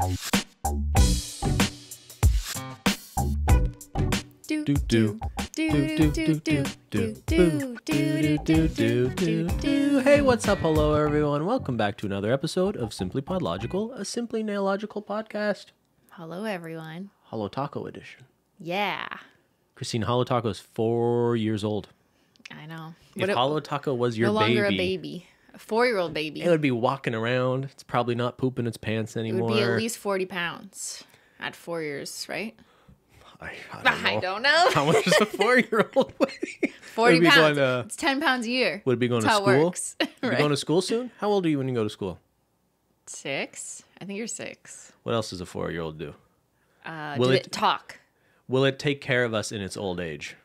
Hey, what's up? Hello, everyone. Welcome back to another episode of SimplyPodLogical, a simply nail-logical podcast. Hello, everyone. Holo Taco edition. Yeah. Cristine, Holo Taco is 4 years old. I know. If Holo Taco was your no longer baby, a baby. A 4-year-old baby. it would be walking around. It's probably not pooping its pants It anymore. would be at least 40 pounds at 4 years, right? I don't know. How much does a 4-year-old weigh? 40 pounds. It's 10 pounds a year. Would it be going That's to how it school? works. Would Right. you going to school soon? How old are you when you go to school? 6? I think you're 6. What else does a 4-year-old do? Will it talk? Will it take care of us in its old age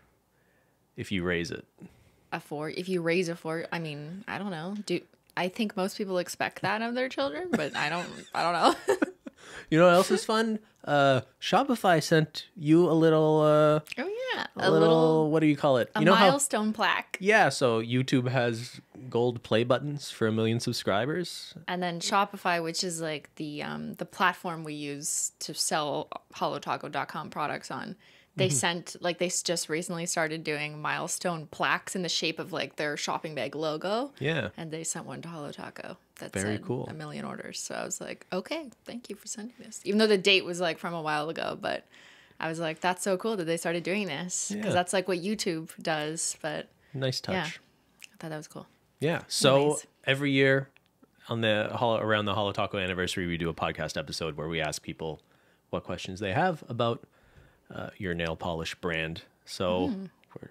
if you raise it? If you raise a 4, I mean, I don't know. I think most people expect that of their children, but I don't know. You know what else is fun? Shopify sent you a little. Oh yeah, a little. What do you call it? A you know milestone plaque. Yeah, so YouTube has gold play buttons for 1 million subscribers, And then Shopify, which is like the platform we use to sell holotaco.com products on. They sent, like, they just recently started doing milestone plaques in the shape of, like, their shopping bag logo. Yeah. And they sent one to Holo Taco that Very said cool. 1 million orders. So I was like, okay, thank you for sending this. Even though the date was, like, from a while ago. But I was like, that's so cool that they started doing this. Because that's, like, what YouTube does. But Nice touch. yeah, I thought that was cool. Yeah. So Nice. every year on around the Holo Taco anniversary, we do a podcast episode where we ask people what questions they have about your nail polish brand. So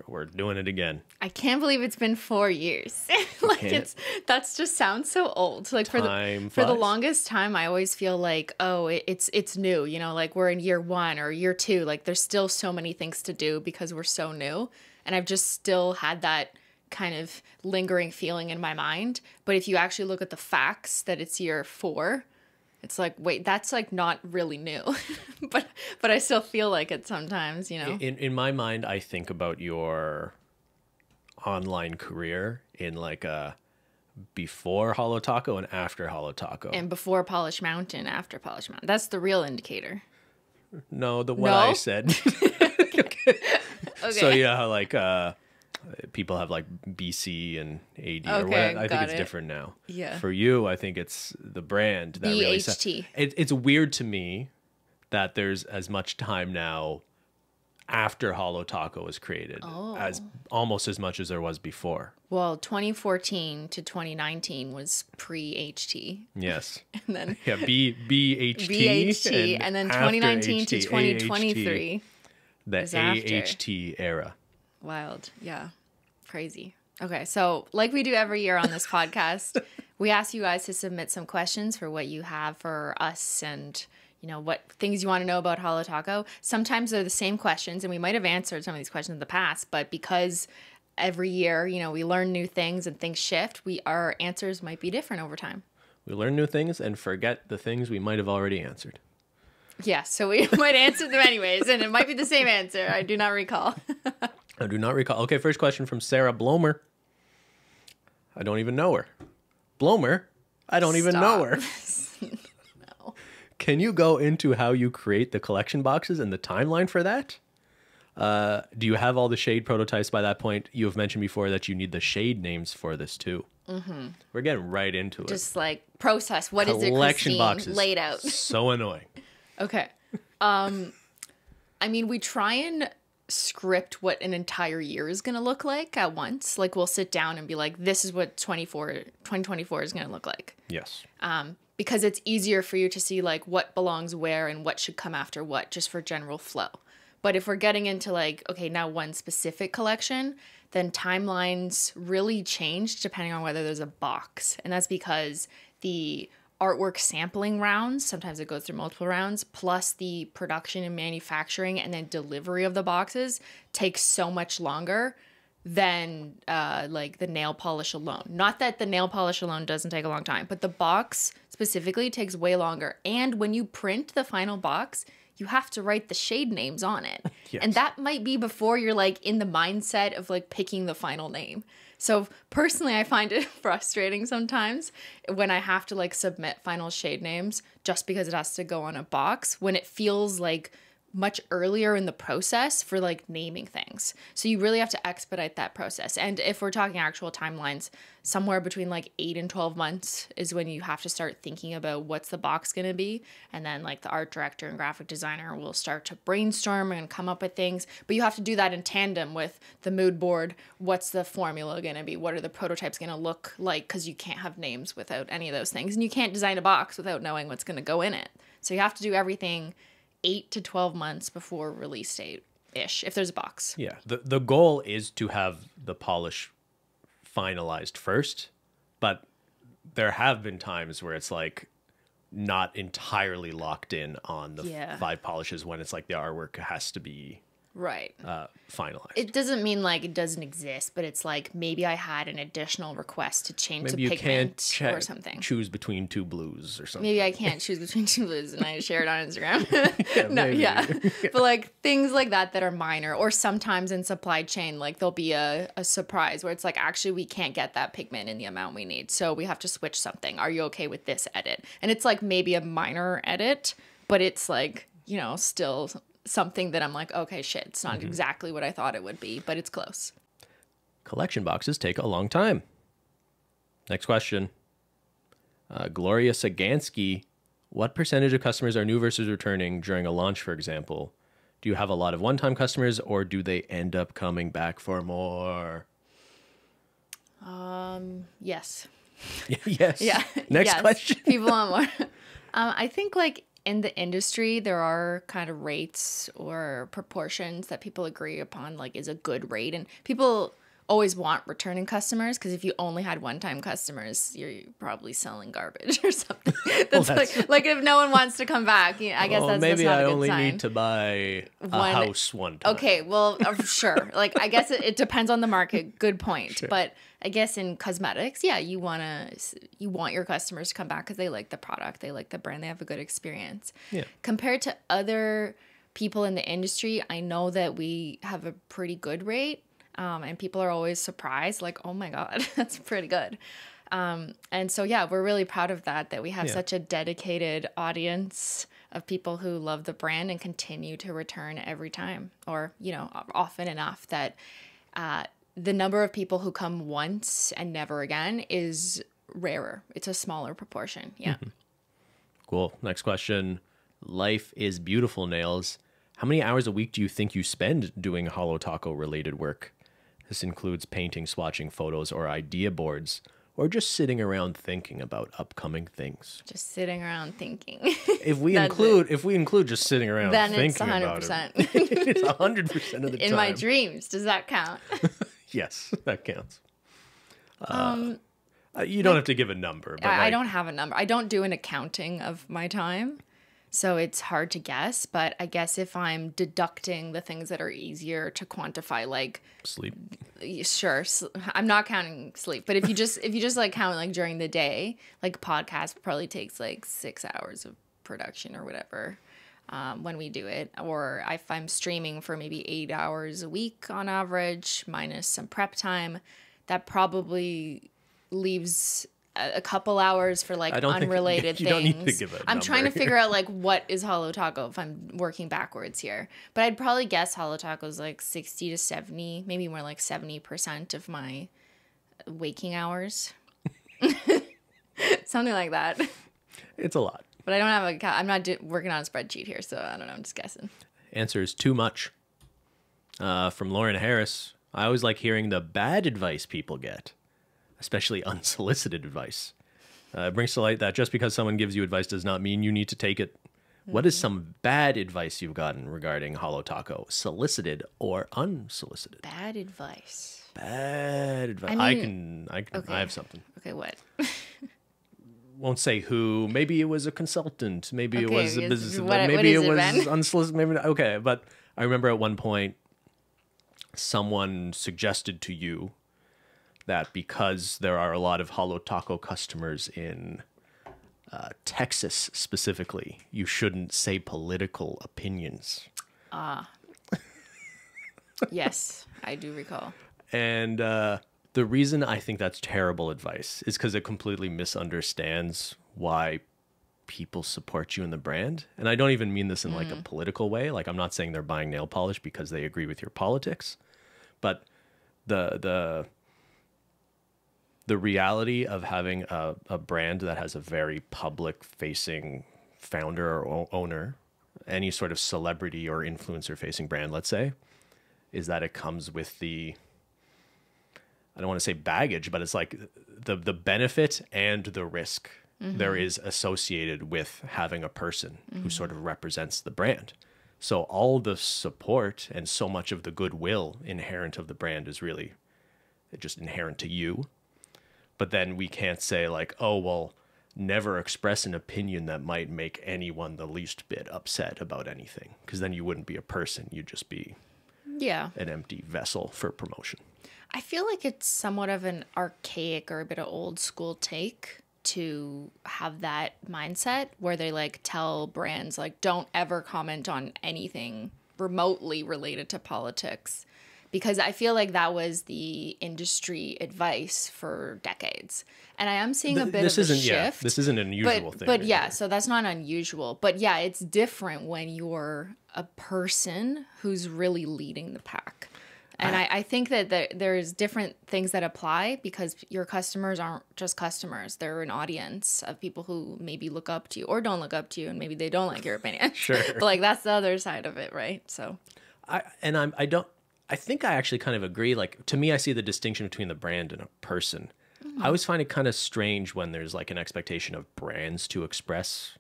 we're doing it again. I can't believe it's been 4 years. That's just sounds so old. Like for the flies. longest time, I always feel like, oh, it's new. You know, like we're in year 1 or year 2. Like there's still so many things to do because we're so new. And I've just still had that kind of lingering feeling in my mind. But if you actually look at the facts that it's year 4, it's like, wait, that's like not really new, but I still feel like it sometimes, you know. In my mind, I think about your online career in like a before Holo Taco and after Holo Taco. And before Polish Mountain, after Polish Mountain, that's the real indicator. No, what I said. Okay. So yeah, like people have like BC and AD or what. I think it's different now. Yeah. For you, I think it's the brand that really BHT. It's weird to me that there's as much time now after Holo Taco was created as almost as much as there was before. Well, 2014 to 2019 was pre-HT. Yes. And then BHT. and then 2019 to 2023. The is after. AHT era. Wild. Yeah. Crazy. Okay. So like we do every year on this podcast, we ask you guys to submit some questions for what you have for us and, you know, what things you want to know about Holo Taco. Sometimes they're the same questions and we might have answered some of these questions in the past, but because every year, you know, we learn new things and things shift, our answers might be different over time. We learn new things and forget the things we might have already answered. Yeah, so we might answer them anyways, and it might be the same answer. I do not recall. I do not recall. Okay, first question from Sarah Blomer. I don't even know her. Blomer? I don't even know her. No. Can you go into how you create the collection boxes and the timeline for that? Do you have all the shade prototypes by that point? You have mentioned before that you need the shade names for this too. Mm-hmm. We're getting right into it. Just like process. What is it, collection Cristine? boxes. Laid out. So annoying. Okay. I mean, we try and script what an entire year is going to look like at once. Like we'll sit down and be like, this is what 2024 is going to look like. Yes. Because it's easier for you to see like what belongs where and what should come after what, just for general flow. But if we're getting into like, okay, now one specific collection, then timelines really change depending on whether there's a box. And that's because the artwork sampling rounds, sometimes it goes through multiple rounds, plus the production and manufacturing and then delivery of the boxes takes so much longer than like the nail polish alone. Not that the nail polish alone doesn't take a long time, but the box specifically takes way longer. And when you print the final box, you have to write the shade names on it. Yes. And that might be before you're like in the mindset of like picking the final name. So personally, I find it frustrating sometimes when I have to like submit final shade names just because it has to go on a box when it feels like much earlier in the process for like naming things. So you really have to expedite that process. And if we're talking actual timelines, somewhere between like 8 and 12 months is when you have to start thinking about what's the box going to be. And then like the art director and graphic designer will start to brainstorm and come up with things. But you have to do that in tandem with the mood board. What's the formula going to be? What are the prototypes going to look like? Because you can't have names without any of those things. And you can't design a box without knowing what's going to go in it. So you have to do everything 8 to 12 months before release date-ish, if there's a box. Yeah. The goal is to have the polish finalized first, but there have been times where it's like not entirely locked in on the 5 polishes when it's like the artwork has to be right finalized. It doesn't mean like it doesn't exist, but it's like maybe I had an additional request to change Maybe the you pigment can't or something. choose between 2 blues or something. Maybe I can't choose between 2 blues and I share it on Instagram. Yeah. But like things like that are minor, or sometimes in supply chain, like there'll be a surprise where it's like, actually, we can't get that pigment in the amount we need. So we have to switch something. Are you okay with this edit? And it's like maybe a minor edit, but it's like, you know, still something that I'm like, okay, shit, it's not exactly what I thought it would be, but it's close. Collection boxes take a long time. Next question. Gloria Sagansky, what percentage of customers are new versus returning during a launch, for example? Do you have a lot of one-time customers, or do they end up coming back for more? Yes. Yes. Yeah. Next yes. question. People want more. I think like in the industry, there are kind of rates or proportions that people agree upon, like is a good rate. And people always want returning customers, because if you only had one-time customers, you're probably selling garbage or something. That's like if no one wants to come back, I guess that's not a good sign. Maybe I only need to buy a house one time. Okay, well, sure. Like I guess it depends on the market. Good point. Sure. But I guess in cosmetics, yeah, you want your customers to come back because they like the product, they like the brand, they have a good experience. Yeah. Compared to other people in the industry, I know that we have a pretty good rate. And people are always surprised, like, oh my God, that's pretty good. And so, yeah, we're really proud of that we have such a dedicated audience of people who love the brand and continue to return every time, or, you know, often enough that the number of people who come once and never again is rarer. It's a smaller proportion. Yeah. Mm-hmm. Cool. Next question. Life is Beautiful Nails. How many hours a week do you think you spend doing Holo Taco related work? This includes painting, swatching photos, or idea boards, or just sitting around thinking about upcoming things. Just sitting around thinking. If we include just sitting around then thinking about it, it's 100% of the time. In my dreams, does that count? Yes, that counts. You don't have to give a number. But I don't have a number. I don't do an accounting of my time. So it's hard to guess, but I guess if I'm deducting the things that are easier to quantify, like sleep, sure, I'm not counting sleep. But if you just like count like during the day, like podcast probably takes like 6 hours of production or whatever when we do it. Or if I'm streaming for maybe 8 hours a week on average, minus some prep time, that probably leaves a couple hours for like unrelated things. Don't need to give a I'm number. trying to figure out like what is Holo Taco if I'm working backwards here. But I'd probably guess Holo Taco is like 60 to 70, maybe more like 70% of my waking hours. Something like that. It's a lot. But I don't have I'm not working on a spreadsheet here, so I don't know. I'm just guessing. Answer is too much. From Lauren Harris. I always like hearing the bad advice people get, especially unsolicited advice. It brings to light that just because someone gives you advice does not mean you need to take it. Mm-hmm. What is some bad advice you've gotten regarding Holo Taco, solicited or unsolicited? Bad advice. Bad advice. I mean, I have something. Okay, what? Won't say who. Maybe it was a consultant. Maybe it was a business. Maybe it was unsolicited. Maybe not. Okay, but I remember at one point someone suggested to you that because there are a lot of Holo Taco customers in Texas specifically, you shouldn't say political opinions. Yes, I do recall. And The reason I think that's terrible advice is because it completely misunderstands why people support you in the brand. And I don't even mean this in like a political way. Like, I'm not saying they're buying nail polish because they agree with your politics, but the reality of having a brand that has a very public facing founder or owner, any sort of celebrity or influencer facing brand, let's say, is that it comes with the, I don't want to say baggage, but it's like the benefit and the risk there is associated with having a person who sort of represents the brand. So all the support and so much of the goodwill inherent of the brand is really just inherent to you. But then we can't say like, oh, well, never express an opinion that might make anyone the least bit upset about anything, because then you wouldn't be a person. You'd just be an empty vessel for promotion. I feel like it's somewhat of an archaic or a bit of old school take to have that mindset where they like tell brands like, don't ever comment on anything remotely related to politics, because I feel like that was the industry advice for decades. And I am seeing a bit of a shift. Yeah, this isn't an unusual thing. But yeah, so that's not unusual. But yeah, it's different when you're a person who's really leading the pack. And I think that there's different things that apply because your customers aren't just customers. They're an audience of people who maybe look up to you or don't look up to you, and maybe they don't like your opinion. Sure. But like, that's the other side of it, right? So I think I actually kind of agree. Like, to me, I see the distinction between the brand and a person. I always find it kind of strange when there's like an expectation of brands to express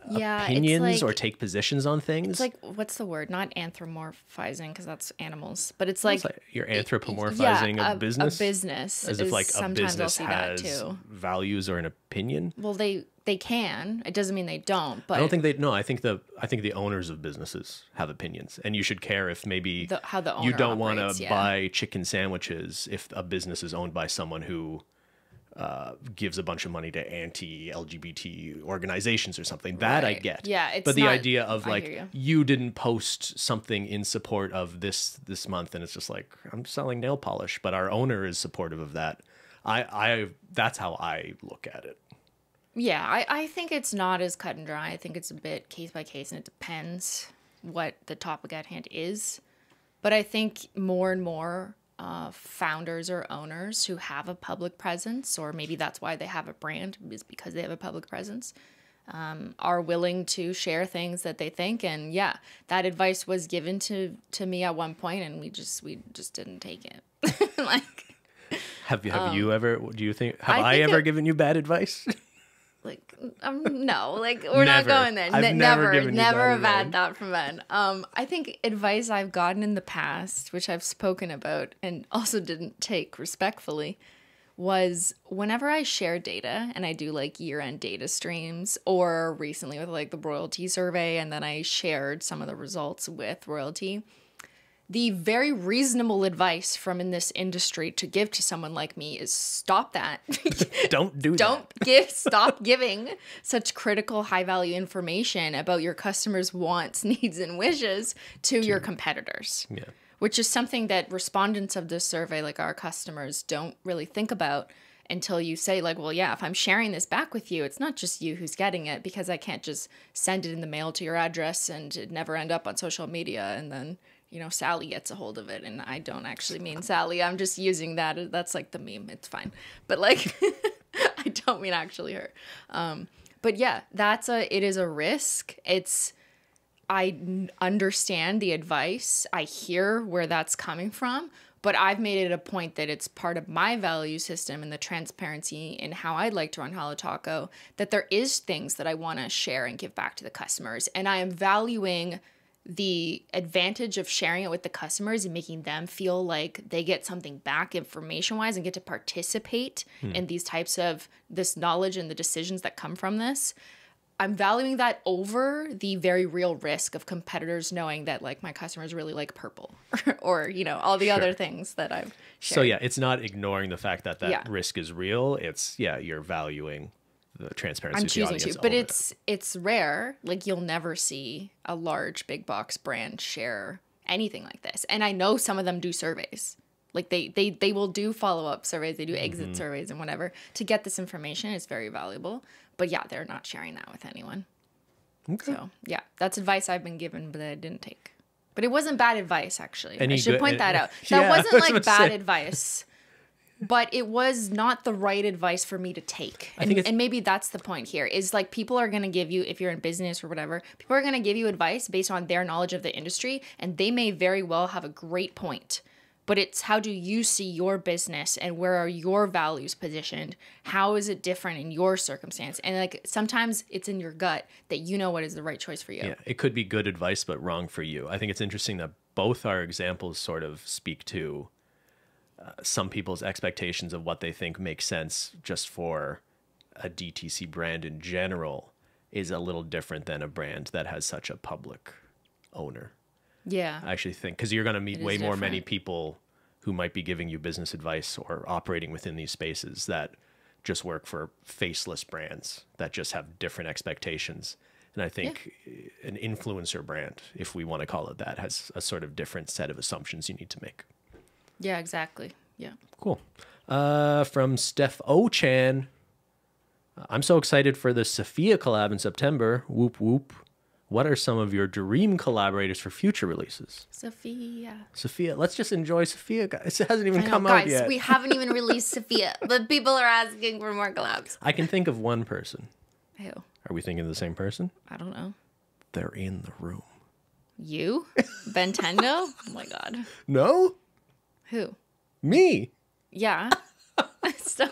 opinions or take positions on things. It's like, what's the word? Not anthropomorphizing, because that's animals, but it's like you're anthropomorphizing a business. A business, as if like a business has values or an opinion. Well, they can. It doesn't mean they don't. But I don't think they. No, I think the owners of businesses have opinions, and you should care if maybe how the owner you don't want to operates, buy chicken sandwiches if a business is owned by someone who gives a bunch of money to anti-LGBT organizations or something. That I get. Yeah, it's but the not, idea of like you didn't post something in support of this month, and it's just like, I'm selling nail polish, but our owner is supportive of that. I that's how I look at it. Yeah, I think it's not as cut and dry. I think it's a bit case by case, and it depends what the topic at hand is. But I think more and more founders or owners who have a public presence, or maybe that's why they have a brand, is because they have a public presence, are willing to share things that they think. And yeah, that advice was given to me at one point, and we just didn't take it. Like, have you ever? Do you think I ever given you bad advice? Like, no, like, we're not going there. I've never given you never bad had that from Ben. I think advice I've gotten in the past, which I've spoken about and also didn't take respectfully, was whenever I share data and I do like year-end data streams, or recently with like the royalty survey, and then I shared some of the results with royalty. The very reasonable advice from in this industry to give to someone like me is stop that. Don't do that. Stop giving such critical, high-value information about your customers' wants, needs, and wishes to your competitors. Yeah. Which is something that respondents of this survey, like our customers, don't really think about until you say, like, well, yeah, if I'm sharing this back with you, it's not just you who's getting it, because I can't just send it in the mail to your address and it never end up on social media, and then Sally gets a hold of it, and I don't actually mean Sally. I'm just using that. That's like the meme. It's fine. But like, I don't mean actually her. But yeah, it is a risk. I understand the advice. I hear where that's coming from, but I've made it a point that it's part of my value system and the transparency in how I'd like to run Holo Taco, that there is things that I want to share and give back to the customers. And I am valuing the advantage of sharing it with the customers and making them feel like they get something back information-wise and get to participate in these types of this knowledge and the decisions that come from this. I'm valuing that over the very real risk of competitors knowing that like my customers really like purple or all the other things that I've shared. So yeah, it's not ignoring the fact that risk is real. It's you're valuing the transparency. I'm choosing to, but it's rare. Like, you'll never see a large big box brand share anything like this. And I know some of them do surveys. Like they will do follow-up surveys, they do exit surveys and whatever to get this information. It's very valuable. But yeah, they're not sharing that with anyone. Okay. So yeah, that's advice I've been given, but I didn't take. But it wasn't bad advice, actually. I should point that out. That wasn't like bad advice. But it was not the right advice for me to take. And maybe that's the point here is like people are going to give you, if you're in business or whatever, people are going to give you advice based on their knowledge of the industry. And they may very well have a great point. But it's how do you see your business and where are your values positioned? How is it different in your circumstance? And like sometimes it's in your gut that you know what is the right choice for you. Yeah, it could be good advice, but wrong for you. I think it's interesting that both our examples sort of speak to some people's expectations of what they think makes sense just for a DTC brand in general is a little different than a brand that has such a public owner. Yeah. I actually think because you're going to meet way more many people who might be giving you business advice or operating within these spaces that just work for faceless brands that just have different expectations. And I think an influencer brand, if we want to call it that, has a sort of different set of assumptions you need to make. Yeah, exactly. Yeah. Cool. From Steph O-chan. I'm so excited for the Sophia collab in September. Whoop, whoop. What are some of your dream collaborators for future releases? Sophia. Let's just enjoy Sophia, guys. It hasn't even come out yet. Guys, we haven't even released Sophia, but people are asking for more collabs. I can think of one person. Who? Are we thinking of the same person? I don't know. They're in the room. You? Bentendo? Oh my God. No? Who? Me. Yeah. Stop.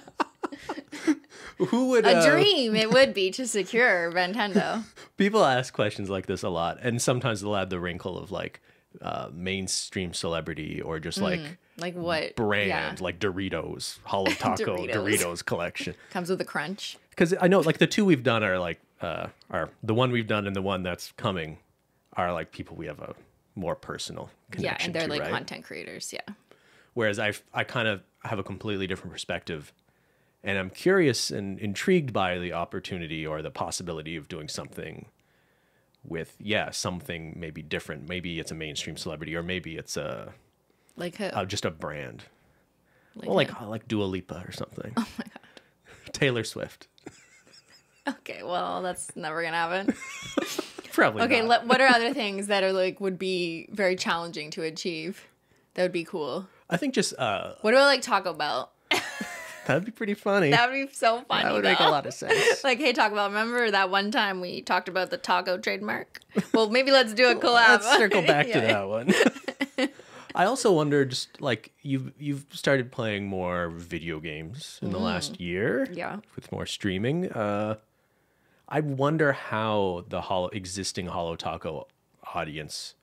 Who would a dream it would be to secure Bentendo. People ask questions like this a lot, and sometimes they'll add the wrinkle of like mainstream celebrity or just like what brand, like Doritos, Holo Taco, Doritos collection. Comes with a crunch. Because I know like the two we've done are like are the one we've done and the one that's coming are like people we have a more personal connection to. Yeah, and they're like right? content creators, yeah. Whereas I kind of have a completely different perspective. And I'm curious and intrigued by the opportunity or the possibility of doing something with, something maybe different. Maybe it's a mainstream celebrity, or maybe it's like who? Just a brand. Like like Dua Lipa or something. Oh my God. Taylor Swift. Okay, well, that's never gonna happen. Probably. Okay, not. What are other things that are like would be very challenging to achieve? That would be cool. I think just what about like Taco Bell? That'd be pretty funny. That would be so funny. That would make a lot of sense. Like, hey, Taco Bell, remember that one time we talked about the taco trademark? Well, maybe let's do a collab. Let's circle back to that one. I also wonder, just like you've started playing more video games in the last year, with more streaming. I wonder how the existing Holo Taco audience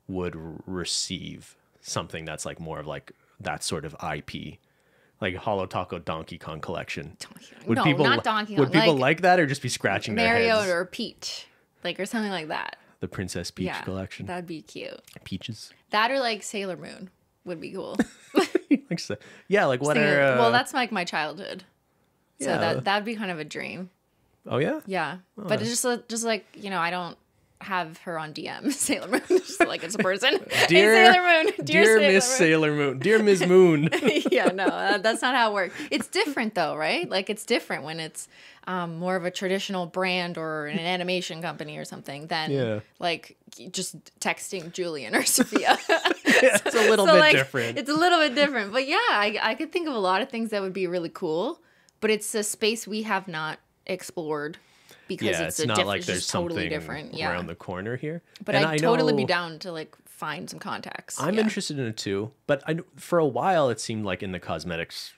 would receive something that's like more of like that sort of IP. Like Holo Taco Donkey Kong collection. Would people, not Donkey Kong. Would people like that or just be scratching their heads? Mario or Peach. Like, or something like that. The Princess Peach collection. That'd be cute. Peaches. That or like Sailor Moon would be cool. Like so. Yeah, like what are... well, that's like my childhood. So that'd be kind of a dream. Oh, yeah? Yeah. Oh, but it's just like, you know, I don't have her on DM. Sailor Moon. Just like it's a person. Dear, hey, Sailor Moon. Dear Miss Sailor Moon. Dear Ms. Moon. Yeah, no, that's not how it works. It's different though, right? Like it's different when it's more of a traditional brand or an animation company or something than like just texting Julian or Sophia. It's a little bit different. It's a little bit different. But yeah, I could think of a lot of things that would be really cool. But it's a space we have not explored. Because it's not like it's there's totally something different around the corner here. But I'd totally be down to like find some contacts. I'm interested in it too. But for a while, it seemed like in the cosmetics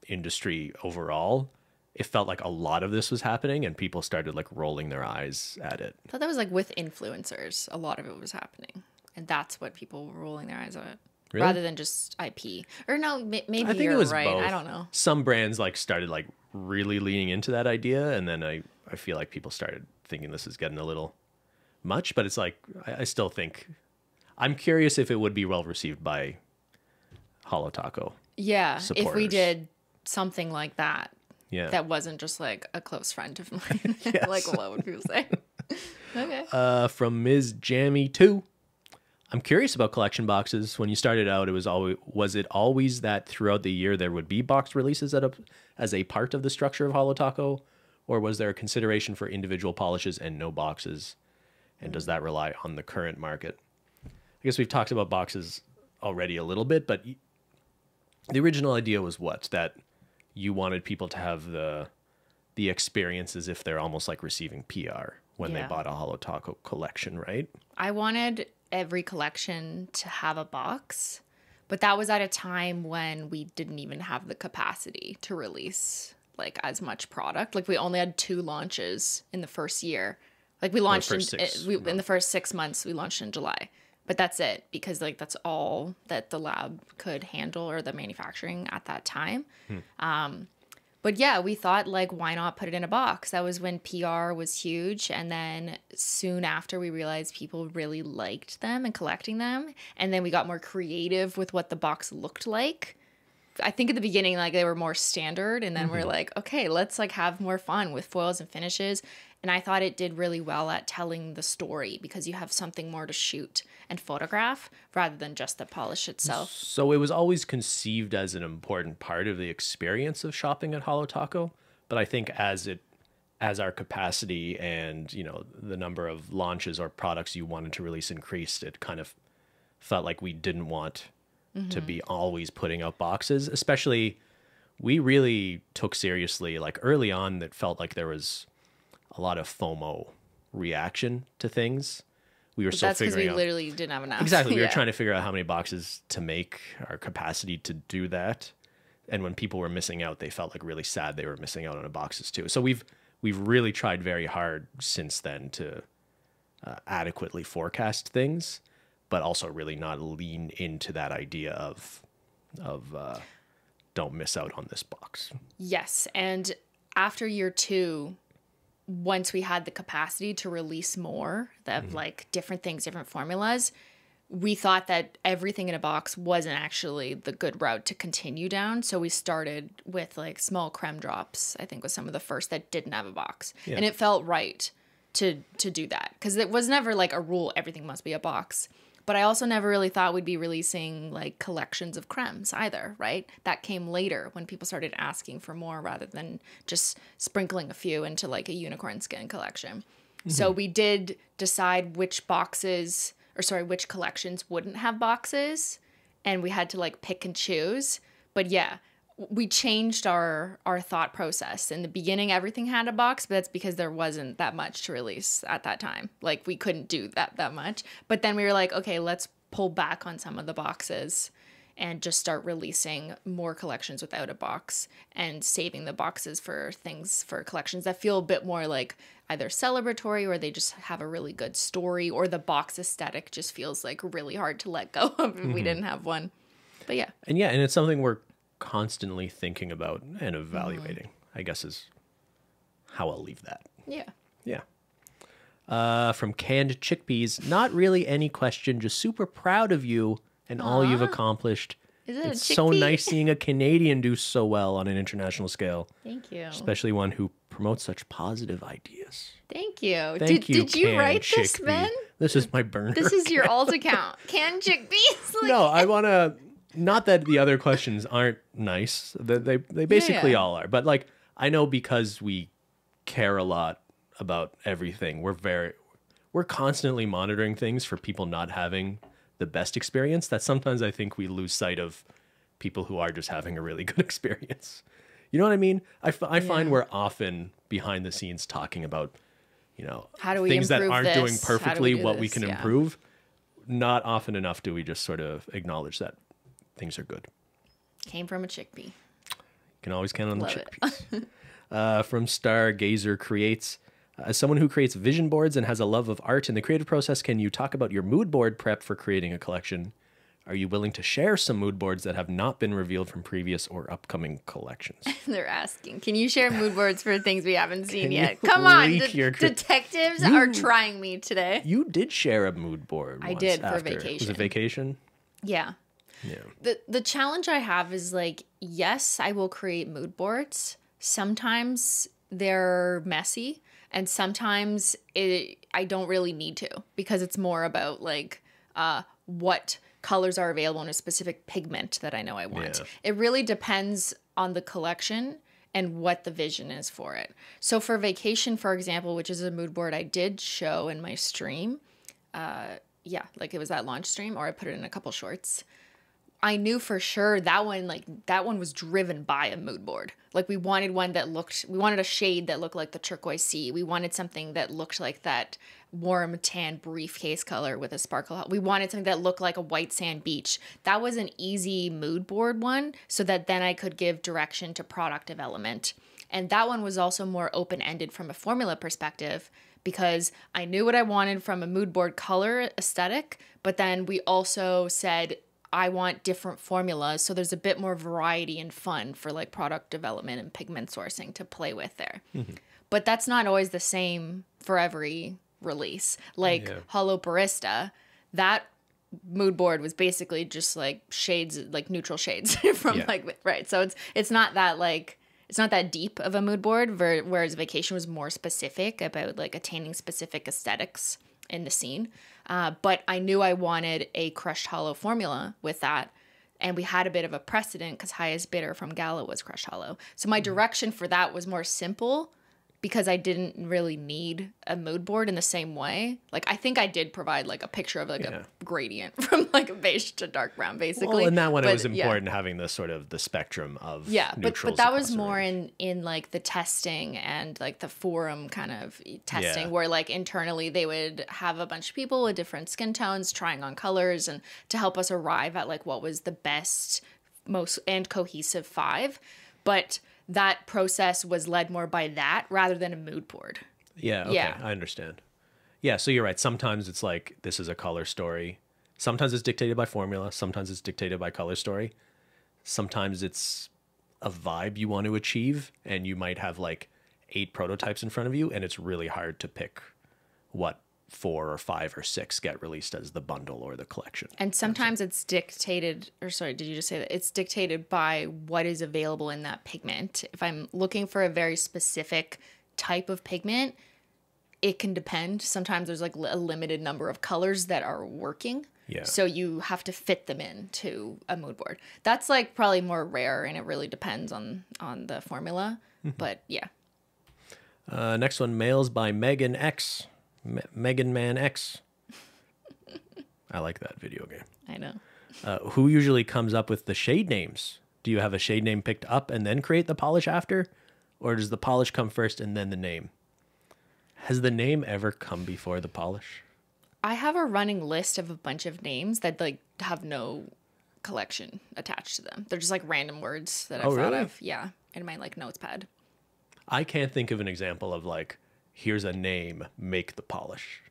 industry overall, it felt like a lot of this was happening and people started like rolling their eyes at it. I thought that was like with influencers. A lot of it was happening. And that's what people were rolling their eyes at. Really? Rather than just IP. Or no, maybe I think you're right. Both. I don't know. Some brands like started like really leaning into that idea, and then I feel like people started thinking this is getting a little much, but it's like I still think I'm curious if it would be well received by Holo Taco. Yeah, supporters. If we did something like that. Yeah. That wasn't just like a close friend of mine. Yes. Like what would people say? Okay. From Ms. Jammy 2. I'm curious about collection boxes. When you started out, was it always that throughout the year there would be box releases as a part of the structure of Holo Taco, or was there a consideration for individual polishes and no boxes? And does that rely on the current market? I guess we've talked about boxes already a little bit, but the original idea was what? That you wanted people to have the experience as if they're almost like receiving PR when they bought a Holo Taco collection, right? I wanted every collection to have a box, but that was at a time when we didn't even have the capacity to release like as much product. Like we only had 2 launches in the first year. Like we launched in the first 6 months, we launched in July. But that's it, because like that's all that the lab could handle, or the manufacturing at that time. But yeah, we thought like, why not put it in a box? That was when PR was huge. And then soon after, we realized people really liked them and collecting them. And then we got more creative with what the box looked like. I think at the beginning, like they were more standard. And then we're like, okay, let's like have more fun with foils and finishes. And I thought it did really well at telling the story, because you have something more to shoot and photograph rather than just the polish itself. So it was always conceived as an important part of the experience of shopping at Holo Taco. But I think as our capacity and, you know, the number of launches or products you wanted to release increased, it kind of felt like we didn't want to be always putting out boxes. Especially, we really took seriously, like early on, that felt like there was a lot of FOMO reaction to things. We were still figuring out. We literally didn't have enough. Exactly. We were trying to figure out how many boxes to make, our capacity to do that. And when people were missing out, they felt like really sad they were missing out on boxes too. So we've really tried very hard since then to adequately forecast things, but also really not lean into that idea of don't miss out on this box. Yes. And after year 2, once we had the capacity to release more of like different things, different formulas, we thought that everything in a box wasn't actually the good route to continue down. So we started with like small creme drops, I think was some of the first that didn't have a box. Yeah. And it felt right to do that, because it was never like a rule, everything must be a box. But I also never really thought we'd be releasing like collections of cremes either, right? That came later when people started asking for more rather than just sprinkling a few into like a unicorn skin collection. So we did decide which collections wouldn't have boxes, and we had to like pick and choose. But yeah, we changed our thought process. In the beginning, everything had a box, but that's because there wasn't that much to release at that time. Like we couldn't do that much. But then we were like, okay, let's pull back on some of the boxes and just start releasing more collections without a box, and saving the boxes for collections that feel a bit more like either celebratory, or they just have a really good story, or the box aesthetic just feels like really hard to let go of if we didn't have one. But yeah. And it's something we're constantly thinking about and evaluating, I guess, is how I'll leave that. Yeah. From Canned Chickpeas, not really any question, just super proud of you and all you've accomplished. It's so nice seeing a Canadian do so well on an international scale. Thank you. Especially one who promotes such positive ideas. Thank you. Thank you, did you write Chickpea. this, Ben? This is my burner. This is your alt account. Canned Chickpeas. Like, no, I want to... Not that the other questions aren't nice. They basically all are. But like, I know because we care a lot about everything, we're constantly monitoring things for people not having the best experience, that sometimes I think we lose sight of people who are just having a really good experience. You know what I mean? I find we're often behind the scenes talking about, how do we things that aren't this? doing perfectly, what we this? can improve. Not often enough do we just sort of acknowledge that things are good. Came from a chickpea. You can always count on Love the chickpeas. From Stargazer Creates, as someone who creates vision boards and has a love of art in the creative process, can you talk about your mood board prep for creating a collection? Are you willing to share some mood boards that have not been revealed from previous or upcoming collections? They're asking, can you share mood boards for things we haven't seen yet? Come on, detectives are trying me today. You did share a mood board I did for vacation. Was it vacation? Yeah. Yeah. The challenge I have is like, yes, I will create mood boards. Sometimes they're messy, and sometimes I don't really need to, because it's more about like what colors are available in a specific pigment that I know I want. Yeah. It really depends on the collection and what the vision is for it. So for Vacation, for example, which is a mood board I did show in my stream, yeah, like it was that launch stream, or I put it in a couple shorts. I knew for sure that one was driven by a mood board. Like we wanted a shade that looked like the turquoise sea. We wanted something that looked like that warm tan briefcase color with a sparkle. We wanted something that looked like a white sand beach. That was an easy mood board one, so that then I could give direction to product development. And that one was also more open-ended from a formula perspective, because I knew what I wanted from a mood board color aesthetic, but then we also said, I want different formulas, so there's a bit more variety and fun for like product development and pigment sourcing to play with there. Mm-hmm. But that's not always the same for every release. Like Holo Barista, that mood board was basically just like shades, like neutral shades from like, right. So it's not that like, it's not that deep of a mood board, whereas Vacation was more specific about like attaining specific aesthetics in the scene. But I knew I wanted a crushed hollow formula with that. And we had a bit of a precedent because highest bidder from Gala was crushed hollow. So my direction for that was more simple, because I didn't really need a mood board in the same way. Like, I think I did provide like a picture of like a gradient from like a beige to dark brown, basically. Well, in that one, it was important having the sort of the spectrum of but that was more in like the testing and like the forum kind of testing, where like internally they would have a bunch of people with different skin tones trying on colors and to help us arrive at like what was the best, most and cohesive 5. But that process was led more by that rather than a mood board. Yeah, okay, I understand. Yeah, so you're right. Sometimes it's like, this is a color story. Sometimes it's dictated by formula. Sometimes it's dictated by color story. Sometimes it's a vibe you want to achieve, and you might have like 8 prototypes in front of you, and it's really hard to pick what 4 or 5 or 6 get released as the bundle or the collection. And sometimes it's dictated, or sorry, did you just say that? It's dictated by what is available in that pigment. If I'm looking for a very specific type of pigment, it can depend. Sometimes there's like a limited number of colors that are working. Yeah. So you have to fit them into a mood board. That's like probably more rare, and it really depends on the formula. But yeah. Next one, Males by Megan X. Megan Man X. I like that video game. I know. Who usually comes up with the shade names? Do you have a shade name picked up and then create the polish after? Or does the polish come first and then the name? Has the name ever come before the polish? I have a running list of a bunch of names that like have no collection attached to them. They're just like random words that I've thought of. Yeah, in my like notes pad. I can't think of an example of like, here's a name, make the polish.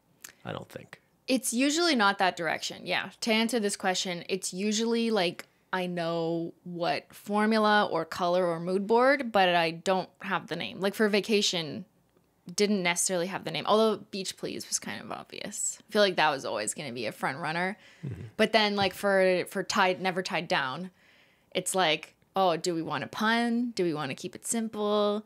I don't think. It's usually not that direction. Yeah. To answer this question, it's usually like I know what formula or color or mood board, but I don't have the name. Like for Vacation, didn't necessarily have the name. Although Beach Please was kind of obvious. I feel like that was always going to be a front runner. Mm-hmm. But then like for Never Tied Down, it's like, oh, do we want a pun? Do we want to keep it simple?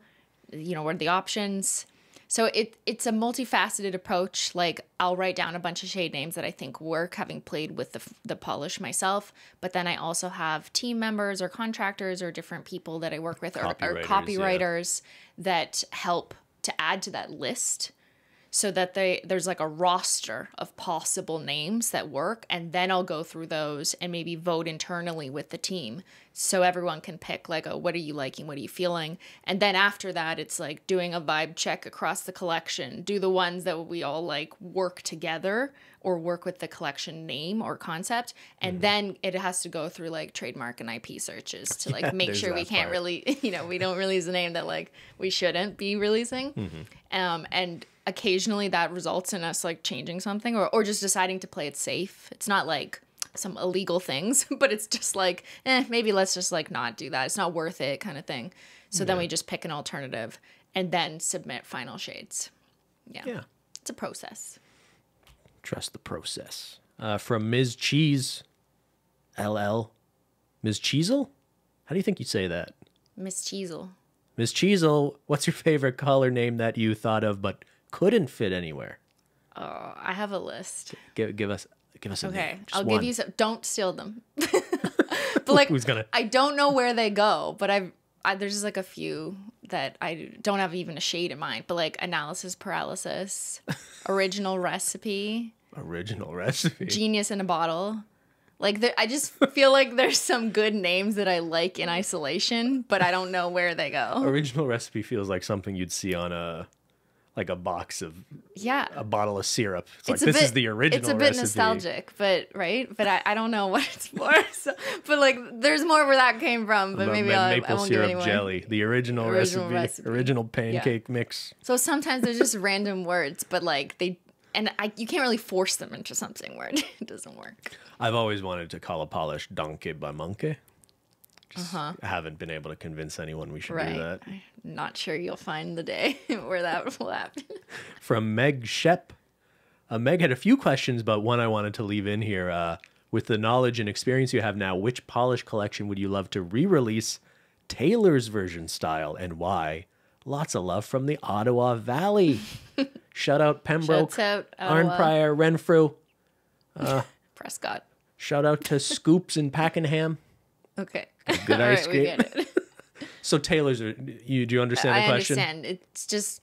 You know, what are the options? So it's a multifaceted approach. Like I'll write down a bunch of shade names that I think work, having played with the polish myself. But then I also have team members or contractors or different people that I work with or copywriters that help to add to that list, so that there's like a roster of possible names that work. And then I'll go through those and maybe vote internally with the team, so everyone can pick like, oh, what are you liking? What are you feeling? And then after that, it's like doing a vibe check across the collection. Do the ones that we all like work together or work with the collection name or concept. And then it has to go through like trademark and IP searches to like make sure we can't really, you know, we don't release a name that like we shouldn't be releasing. And occasionally that results in us like changing something or just deciding to play it safe. It's not like some illegal things, but it's just like, maybe let's just like not do that. It's not worth it kind of thing. So then we just pick an alternative and then submit final shades. Yeah. It's a process. Trust the process. From Ms. Cheese, LL. Ms. Cheezel? How do you think you say that? Miss Cheezel. Ms. Cheezel, what's your favorite color name that you thought of but couldn't fit anywhere? Oh, I have a list. Give us Give us a Okay, name. Just I'll one. give you some. Don't steal them. But like, Who's gonna? I don't know where they go, but there's just like a few that I don't have even a shade in mind. But like analysis paralysis, original recipe, Original recipe. genius in a bottle. Like I just feel like there's some good names that I like in isolation, but I don't know where they go. Original recipe feels like something you'd see on a box of a bottle of syrup. It's like this is the original recipe. It's a bit recipe. nostalgic, but right? But I don't know what it's for. So, but like there's more where that came from, but maybe I maple won't give syrup any more. jelly, the original recipe, original pancake mix. So sometimes there's just random words, but like you can't really force them into something where it doesn't work. I've always wanted to call a polish donkey by monkey. I haven't been able to convince anyone we should do that. I'm not sure you'll find the day where that will happen. From Meg Shep. Meg had a few questions, but one I wanted to leave in here. With the knowledge and experience you have now, which polish collection would you love to re-release Taylor's version style and why? Lots of love from the Ottawa Valley. Shout out Pembroke, Shouts out Arnprior, Renfrew. Prescott. Shout out to Scoops and Packenham. Okay. Good ice All right, cream. we get it. So Taylor's, do you understand the question? I understand. It's just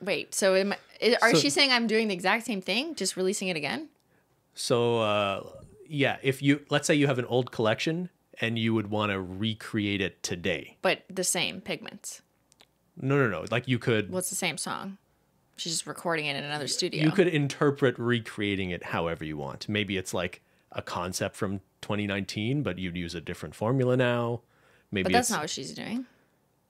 wait. So she saying I'm doing the exact same thing, just releasing it again? So yeah, let's say you have an old collection and you would want to recreate it today. But the same pigments. No. Like you could. What's the same song? She's just recording it in another studio. You could interpret recreating it however you want. Maybe it's like a concept from 2019, but you'd use a different formula now. Maybe but that's not what she's doing.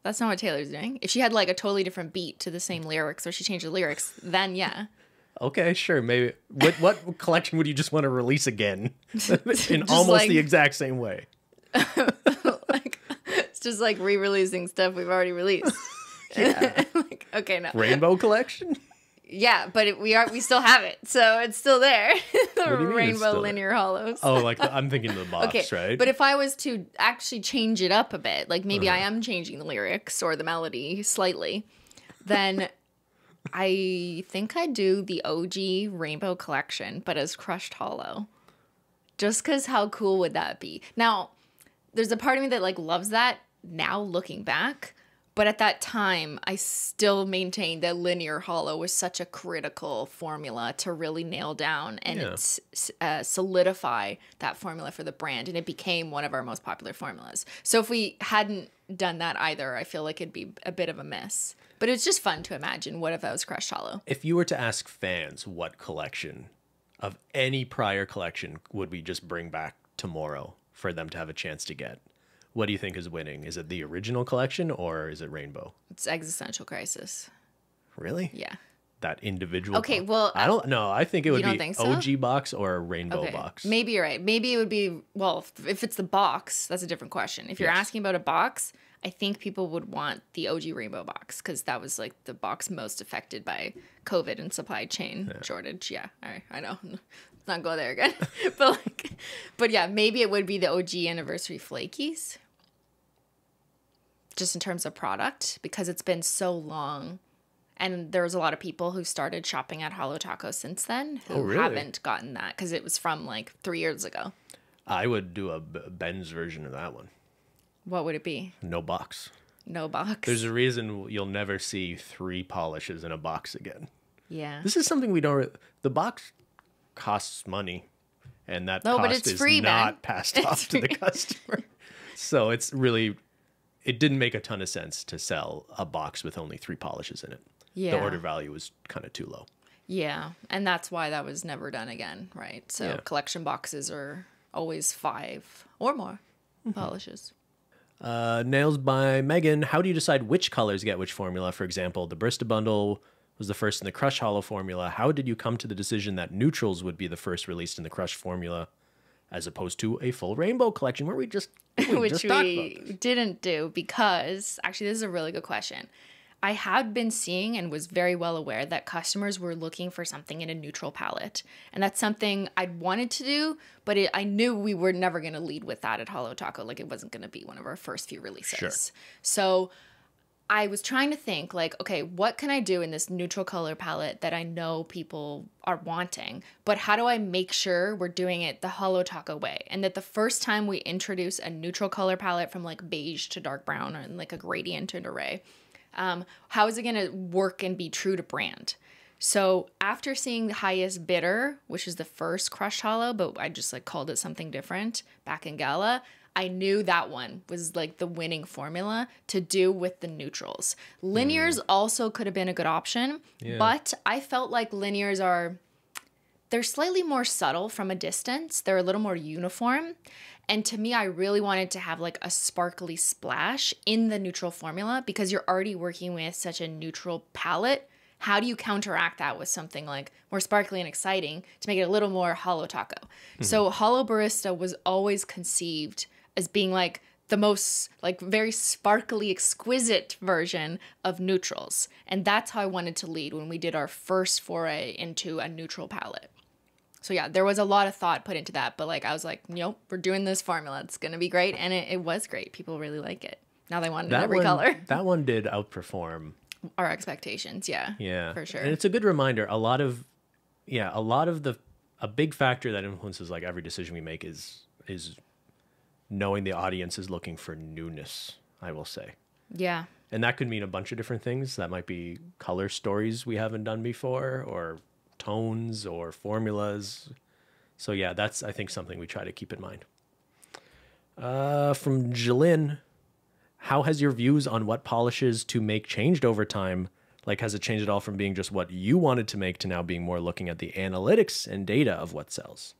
That's not what Taylor's doing. If she had like a totally different beat to the same lyrics, or she changed the lyrics, then yeah. Okay, sure. Maybe what collection would you just want to release again in almost like, the exact same way? Like it's just like re-releasing stuff we've already released. Yeah. Like, okay, no. Rainbow collection? Yeah, but we still have it, so it's still there. The rainbow linear there? hollows. Oh, like I'm thinking of the box, okay, right? But if I was to actually change it up a bit, like maybe I am changing the lyrics or the melody slightly, then I think I'd do the OG Rainbow Collection, but as Crushed Hollow. Just because how cool would that be? Now, there's a part of me that like loves that now looking back. But at that time, I still maintained that linear hollow was such a critical formula to really nail down and solidify that formula for the brand. And it became one of our most popular formulas. So if we hadn't done that either, I feel like it'd be a bit of a miss. But it's just fun to imagine, what if that was Crushed Hollow? If you were to ask fans what collection of any prior collection would we just bring back tomorrow for them to have a chance to get, what do you think is winning? Is it the original collection or is it Rainbow? It's Existential Crisis. Really? Yeah. That individual. Okay, well, I don't know. I think it would be think so? OG box or a Rainbow box. Maybe you're right. Maybe it would be, well, if it's the box, that's a different question. If you're asking about a box, I think people would want the OG Rainbow box because that was like the box most affected by COVID and supply chain shortage. Yeah, all right, I know. Let's not go there again. but yeah, maybe it would be the OG Anniversary Flakies. Just in terms of product, because it's been so long. And there's a lot of people who started shopping at Holo Taco since then who haven't gotten that because it was from like 3 years ago. I would do a Ben's version of that one. What would it be? No box. No box. There's a reason you'll never see 3 polishes in a box again. Yeah. This is something we don't... The box costs money, and that but cost it's is free, not Ben. passed off to the customer. So it's really... It didn't make a ton of sense to sell a box with only 3 polishes in it. Yeah. The order value was kind of too low. Yeah, and that's why that was never done again, right? So collection boxes are always 5 or more polishes. Nails by Megan. How do you decide which colors get which formula? For example, the Brista bundle was the first in the Crush Hollow formula. How did you come to the decision that neutrals would be the first released in the Crush formula as opposed to a full rainbow collection where we just which we didn't do because, actually, this is a really good question. I had been seeing and was very well aware that customers were looking for something in a neutral palette. And that's something I'd wanted to do, but I knew we were never going to lead with that at Holo Taco. Like, it wasn't going to be one of our first few releases. Sure. So I was trying to think like, okay, what can I do in this neutral color palette that I know people are wanting, but how do I make sure we're doing it the Holo Taco way? And that the first time we introduce a neutral color palette from like beige to dark brown and like a gradient and array, how is it going to work and be true to brand? So after seeing the highest bidder, which is the first crushed hollow, but I just like called it something different back in Gala, I knew that one was like the winning formula to do with the neutrals. Linears also could have been a good option, but I felt like linears they're slightly more subtle from a distance. They're a little more uniform. And to me, I really wanted to have like a sparkly splash in the neutral formula because you're already working with such a neutral palette. How do you counteract that with something like more sparkly and exciting to make it a little more Holo Taco? So Holo Barista was always conceived as being like the most like very sparkly, exquisite version of neutrals. And that's how I wanted to lead when we did our first foray into a neutral palette. So yeah, there was a lot of thought put into that, but like I was like, nope, we're doing this formula. It's going to be great. And it was great. People really like it. Now they want it in every color. That one did outperform our expectations. Yeah. Yeah. For sure. And it's a good reminder. A big factor that influences like every decision we make is knowing the audience is looking for newness, I will say. Yeah. And that could mean a bunch of different things. That might be color stories we haven't done before, or tones or formulas. So yeah, that's, I think, something we try to keep in mind. From Jillian, how has your views on what polishes to make changed over time? Like, has it changed at all from being just what you wanted to make to now being more looking at the analytics and data of what sells?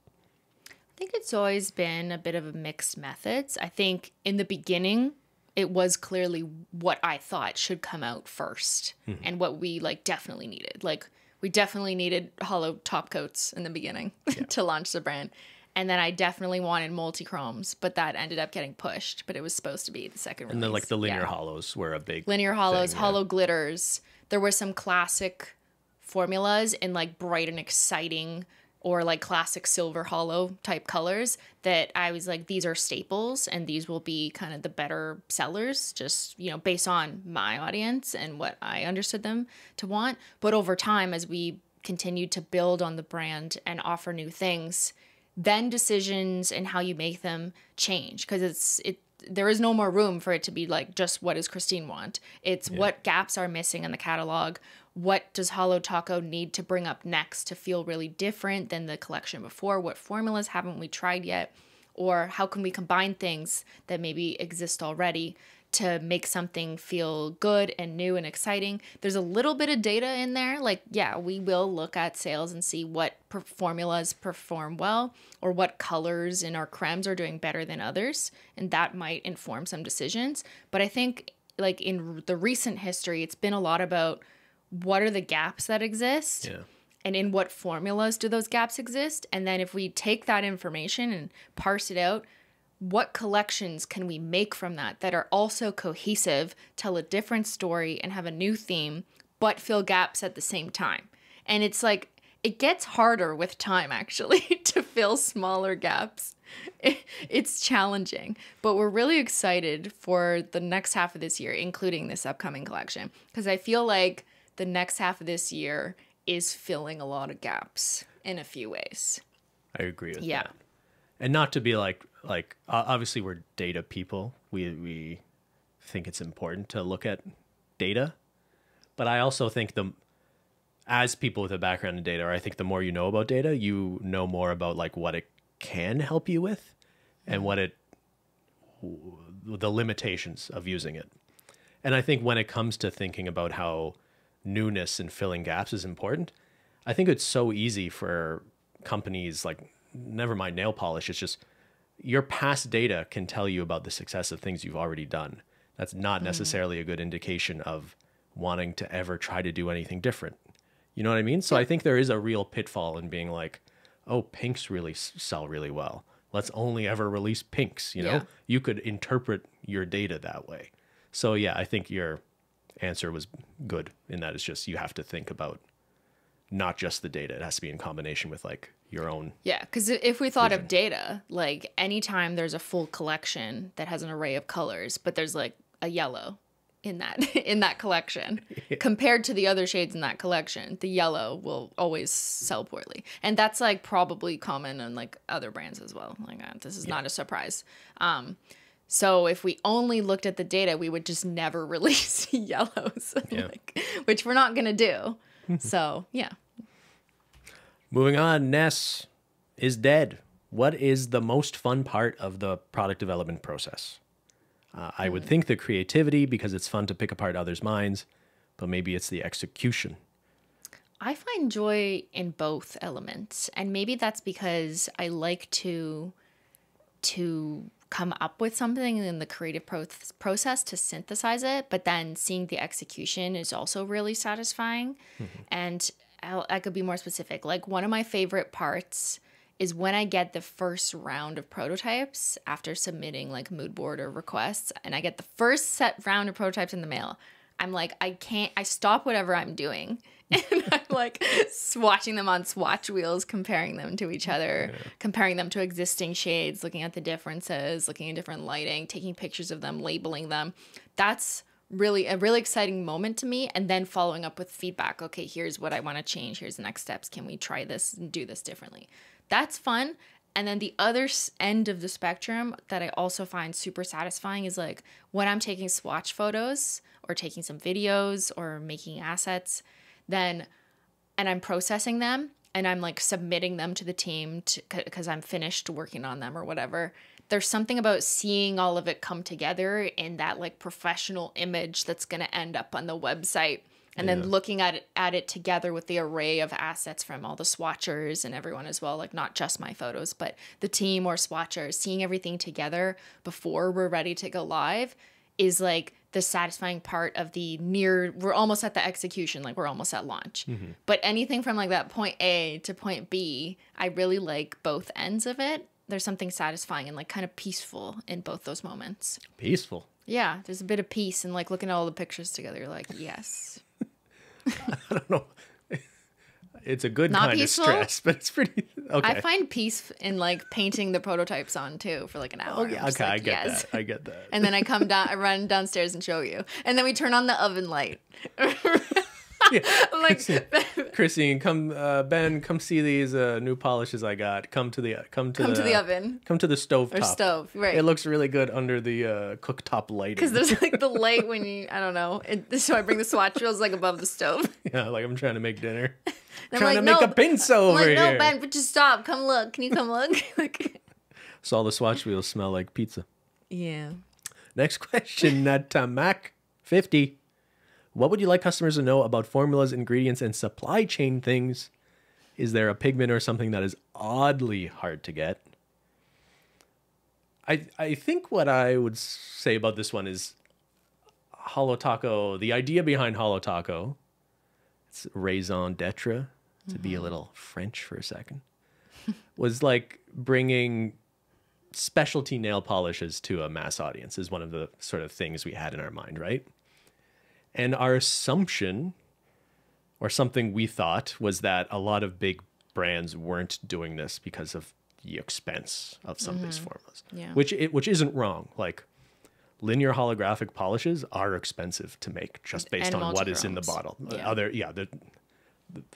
I think it's always been a bit of a mixed methods. I think in the beginning, it was clearly what I thought should come out first and what we like definitely needed. Like we definitely needed hollow top coats in the beginning to launch the brand. And then I definitely wanted multi-chromes, but that ended up getting pushed, but it was supposed to be the second release. And then like the linear hollows were a big linear hollows, thing, hollow glitters. There were some classic formulas in like bright and exciting or like classic silver hollow type colors that I was like, these are staples and these will be kind of the better sellers, just, you know, based on my audience and what I understood them to want. But over time, as we continued to build on the brand and offer new things, then decisions and how you make them change, because there is no more room for it to be like just what does Cristine want. It's what gaps are missing in the catalog. What does Holo Taco need to bring up next to feel really different than the collection before? What formulas haven't we tried yet? Or how can we combine things that maybe exist already to make something feel good and new and exciting? There's a little bit of data in there. Like, yeah, we will look at sales and see what formulas perform well or what colors in our cremes are doing better than others. And that might inform some decisions. But I think like in the recent history, it's been a lot about what are the gaps that exist and in what formulas do those gaps exist? And then if we take that information and parse it out, what collections can we make from that are also cohesive, tell a different story and have a new theme, but fill gaps at the same time? And it's like, it gets harder with time actually to fill smaller gaps. It's challenging, but we're really excited for the next half of this year, including this upcoming collection, because I feel like the next half of this year is filling a lot of gaps in a few ways. I agree with that. And not to be like obviously we're data people. We think it's important to look at data, but I also think as people with a background in data, or I think the more you know about data, you know more about like what it can help you with and the limitations of using it. And I think when it comes to thinking about how newness and filling gaps is important, I think it's so easy for companies like, never mind nail polish, it's just your past data can tell you about the success of things you've already done. That's not necessarily a good indication of wanting to ever try to do anything different. You know what I mean? So I think there is a real pitfall in being like, oh, pinks really sell really well. Let's only ever release pinks, you know? Yeah. You could interpret your data that way. So yeah, I think your answer was good in that it's just you have to think about not just the data. It has to be in combination with like your own. Yeah, because if we thought vision of data, like anytime there's a full collection that has an array of colors, but there's like a yellow in that collection. Compared to the other shades in that collection, the yellow will always sell poorly. And that's like probably common in like other brands as well. Like this is not a surprise. So if we only looked at the data, we would just never release yellows, which we're not going to do. So, yeah. Moving on, Ness is dead. What is the most fun part of the product development process? I would think the creativity, because it's fun to pick apart others' minds, but maybe it's the execution. I find joy in both elements. And maybe that's because I like to come up with something in the creative process to synthesize it, but then seeing the execution is also really satisfying. And I could be more specific. Like one of my favorite parts is when I get the first round of prototypes after submitting like mood board or requests, and I get the first round of prototypes in the mail. I'm like, I stop whatever I'm doing. And I'm like swatching them on swatch wheels, comparing them to each other, comparing them to existing shades, looking at the differences, looking at different lighting, taking pictures of them, labeling them. That's really a really exciting moment to me. And then following up with feedback. Okay, here's what I want to change. Here's the next steps. Can we try this and do this differently? That's fun. And then the other end of the spectrum that I also find super satisfying is like when I'm taking swatch photos or taking some videos or making assets, and I'm processing them and I'm like submitting them to the team because I'm finished working on them or whatever. There's something about seeing all of it come together in that like professional image that's going to end up on the website. And then looking at it together with the array of assets from all the swatchers and everyone as well, like not just my photos, but the team or swatchers, seeing everything together before we're ready to go live is like the satisfying part of we're almost at the execution, like we're almost at launch. But anything from like that point A to point B, I really like both ends of it. There's something satisfying and like kind of peaceful in both those moments. Peaceful? Yeah, there's a bit of peace and like looking at all the pictures together, you're like, yes. I don't know. It's a good Not kind peaceful? of stress, but it's pretty okay. I find peace in like painting the prototypes on too for like an hour. Oh, yeah, okay, like, I get that. I get that. And then I run downstairs and show you. And then we turn on the oven light. Like Cristine, come Ben, come see these new polishes I got. Come to the oven. Come to the stove Or top. stove, right. It looks really good under the cooktop lighting. Because there's like the light when I don't know. So I bring the swatch wheels like above the stove. Yeah, like I'm trying to make dinner. I'm trying like, to make a pinso over I'm like, here. no, Ben, but just stop. Come look. Can you come look? Like, So all the swatch wheels smell like pizza. yeah. Next question, Mac 50. What would you like customers to know about formulas, ingredients, and supply chain things? Is there a pigment or something that is oddly hard to get? I think what I would say about this one is Holo Taco, the idea behind Holo Taco, it's raison d'etre, to be a little French for a second, was like bringing specialty nail polishes to a mass audience is one of the sort of things we had in our mind, right? And our assumption, or something we thought, was that a lot of big brands weren't doing this because of the expense of some of these formulas, which isn't wrong. Like linear holographic polishes are expensive to make just based on what is in the bottle.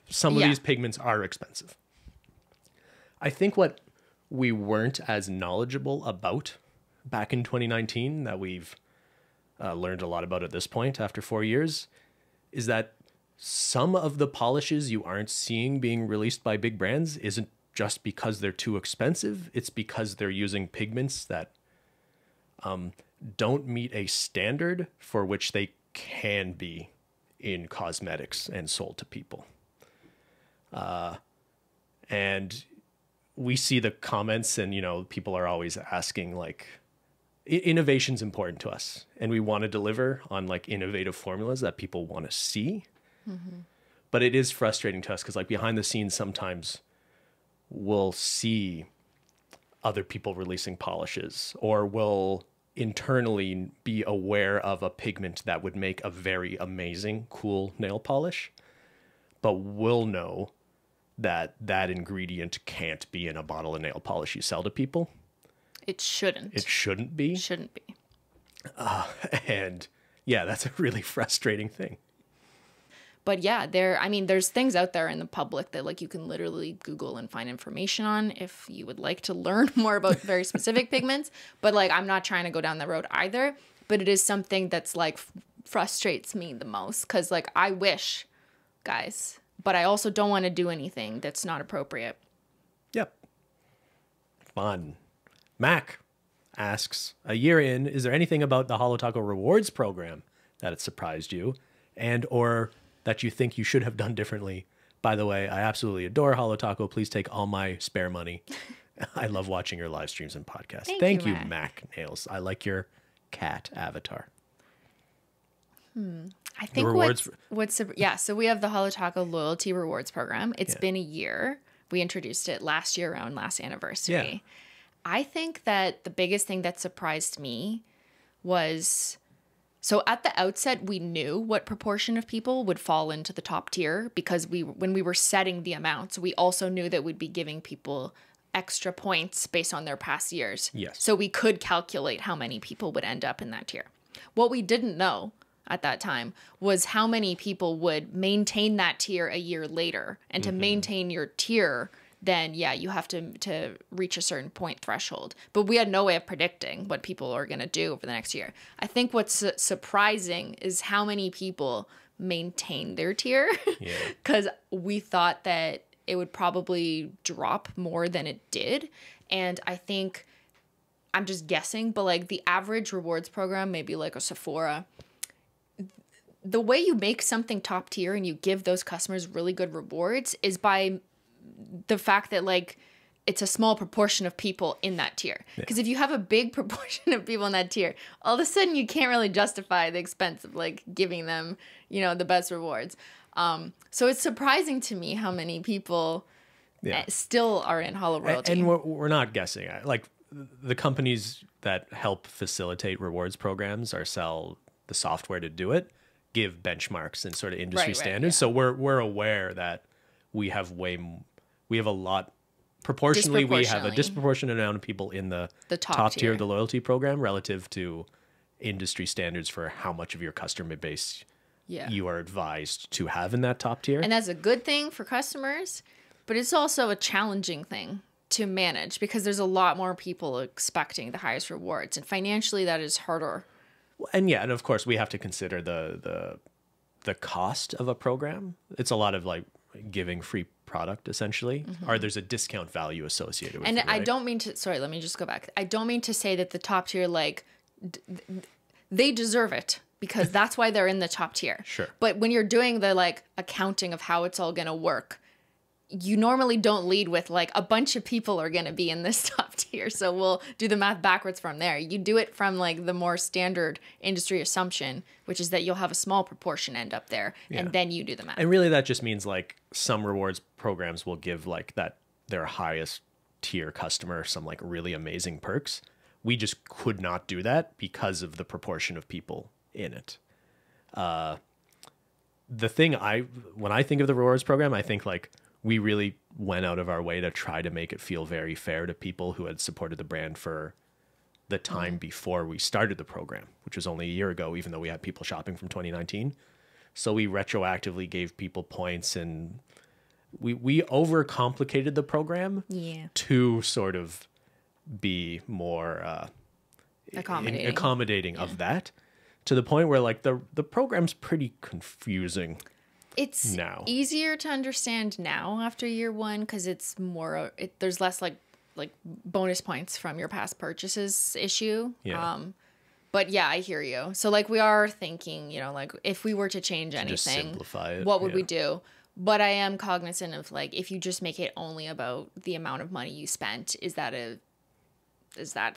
Some of these pigments are expensive. I think what we weren't as knowledgeable about back in 2019 that we've learned a lot about at this point after 4 years is that some of the polishes you aren't seeing being released by big brands isn't just because they're too expensive. It's because they're using pigments that don't meet a standard for which they can be in cosmetics and sold to people. And we see the comments and, people are always asking like, innovation's important to us and we want to deliver on like innovative formulas that people want to see. But it is frustrating to us because like behind the scenes, sometimes we'll see other people releasing polishes or we'll internally be aware of a pigment that would make a very amazing, cool nail polish, but we'll know that that ingredient can't be in a bottle of nail polish you sell to people. It shouldn't. It shouldn't be. Shouldn't be. And Yeah, that's a really frustrating thing. But yeah, there's things out there in the public that like you can literally Google and find information on if you would like to learn more about very specific pigments. But like, I'm not trying to go down that road either. But it is something that's like frustrates me the most because like I wish, guys, but I also don't want to do anything that's not appropriate. Yep. Fun. Mac asks, a year in, is there anything about the Holo Taco rewards program that it surprised you and or that you think you should have done differently? By the way, I absolutely adore Holo Taco. Please take all my spare money. I love watching your live streams and podcasts. Thank you, Mac Nails. I like your cat avatar. I think so we have the Holo Taco loyalty rewards program. It's been a year. We introduced it last year around last anniversary. Yeah. I think that the biggest thing that surprised me was, so at the outset, we knew what proportion of people would fall into the top tier because when we were setting the amounts, we also knew that we'd be giving people extra points based on their past years. Yes. So we could calculate how many people would end up in that tier. What we didn't know at that time was how many people would maintain that tier a year later. And to maintain your tier, then yeah, you have to reach a certain point threshold. But we had no way of predicting what people are going to do over the next year. I think what's surprising is how many people maintain their tier. Yeah. Because we thought that it would probably drop more than it did. And I think, I'm just guessing, but like the average rewards program, maybe like a Sephora, the way you make something top tier and you give those customers really good rewards is by the fact that like it's a small proportion of people in that tier. Because if you have a big proportion of people in that tier, all of a sudden you can't really justify the expense of like giving them, you know, the best rewards. So it's surprising to me how many people still are in Holo Royalty. And we're not guessing. Like the companies that help facilitate rewards programs or sell the software to do it give benchmarks and sort of industry standards. Yeah. So we're aware that we have a lot, proportionally, we have a disproportionate amount of people in the top tier of the loyalty program relative to industry standards for how much of your customer base you are advised to have in that top tier. And that's a good thing for customers, but it's also a challenging thing to manage because there's a lot more people expecting the highest rewards, and financially that is harder. And yeah, and of course we have to consider the cost of a program. It's a lot of like giving free product essentially, or there's a discount value associated with it. And I don't mean to, sorry, let me just go back. I don't mean to say that the top tier, like they deserve it because that's why they're in the top tier. Sure. But when you're doing the like accounting of how it's all going to work, you normally don't lead with like a bunch of people are going to be in this top tier. So we'll do the math backwards from there. You do it from like the more standard industry assumption, which is that you'll have a small proportion end up there and then you do the math. And really that just means like some rewards programs will give like that their highest tier customer some like really amazing perks. We just could not do that because of the proportion of people in it. The thing when I think of the rewards program, I think like we really went out of our way to try to make it feel very fair to people who had supported the brand for the time before we started the program, which was only a year ago, even though we had people shopping from 2019. So we retroactively gave people points, and we overcomplicated the program to sort of be more accommodating of that, to the point where like the program's pretty confusing. It's easier to understand now after year one because it's more. There's less like bonus points from your past purchases issue. Yeah. But yeah, I hear you. So like we are thinking, you know, like if we were to change anything, just simplify it, what would we do? But I am cognizant of like if you just make it only about the amount of money you spent, is that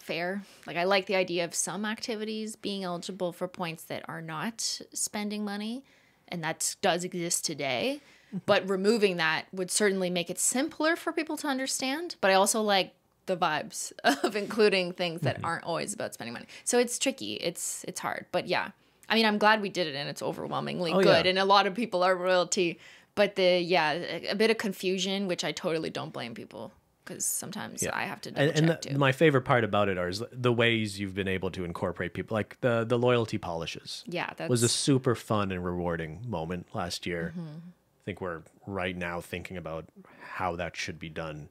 fair? Like I like the idea of some activities being eligible for points that are not spending money. And that does exist today, but removing that would certainly make it simpler for people to understand. But I also like the vibes of including things that aren't always about spending money. So it's tricky. It's hard. But yeah, I mean, I'm glad we did it and it's overwhelmingly good. Yeah. And a lot of people are royalty. But a bit of confusion, which I totally don't blame people because sometimes I have to and check too. my favorite part about it is the ways you've been able to incorporate people, like the loyalty polishes. Yeah, that was a super fun and rewarding moment last year. I think we're right now thinking about how that should be done.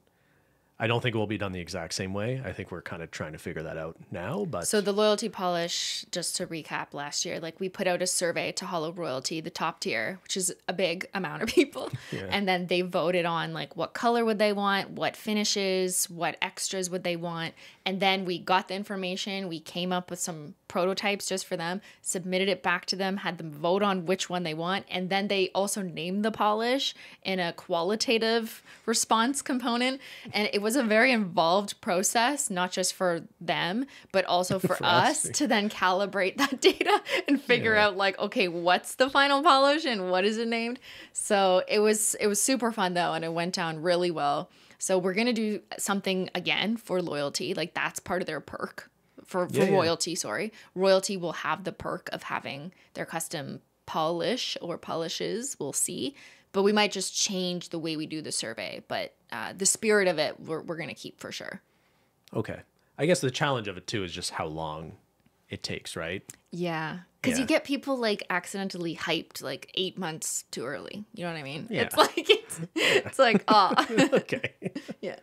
I don't think it will be done the exact same way. I think we're kind of trying to figure that out now. But so the loyalty polish, just to recap, last year, like we put out a survey to Holo Royalty, the top tier, which is a big amount of people. And then they voted on like what color would they want, what finishes, what extras would they want. And then we got the information. We came up with some prototypes just for them, submitted it back to them, had them vote on which one they want. And then they also named the polish in a qualitative response component. And it was a very involved process, not just for them, but also for us to then calibrate that data and figure out like, okay, what's the final polish and what is it named? So it was super fun though. And it went down really well. So we're going to do something again for loyalty. Like that's part of their perk. For royalty, sorry. Royalty will have the perk of having their custom polish or polishes. We'll see. But we might just change the way we do the survey. But the spirit of it, we're going to keep for sure. Okay. I guess the challenge of it, too, is just how long it takes, right? Yeah. Because you get people, like, accidentally hyped, like, 8 months too early. You know what I mean? Yeah. It's like, it's like, Okay. Yeah.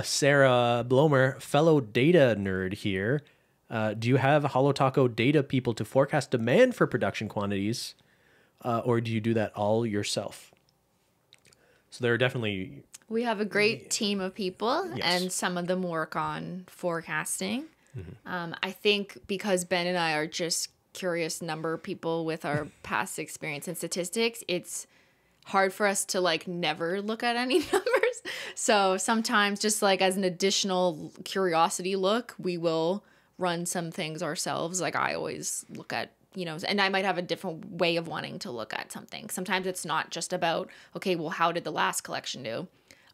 Sarah Blomer, fellow data nerd here. Do you have Holo Taco data people to forecast demand for production quantities, or do you do that all yourself? So there are definitely... We have a great team of people, and some of them work on forecasting. I think because Ben and I are just curious number people with our past experience and statistics, it's hard for us to like never look at any numbers. So sometimes just like as an additional curiosity look, we will run some things ourselves. Like I always look at, you know, and I might have a different way of wanting to look at something. Sometimes it's not just about, okay, well, how did the last collection do?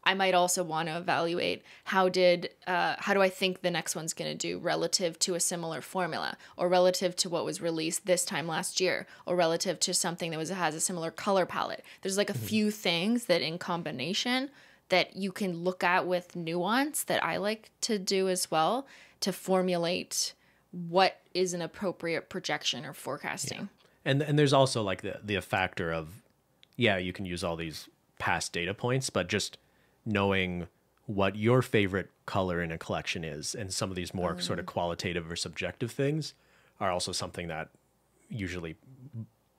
I might also want to evaluate how do I think the next one's going to do relative to a similar formula, or relative to what was released this time last year, or relative to something that has a similar color palette. There's like a few things that in combination that you can look at with nuance that I like to do as well to formulate what is an appropriate projection or forecasting. And there's also like the factor of, you can use all these past data points, but just knowing what your favorite color in a collection is, and some of these more sort of qualitative or subjective things are also something that usually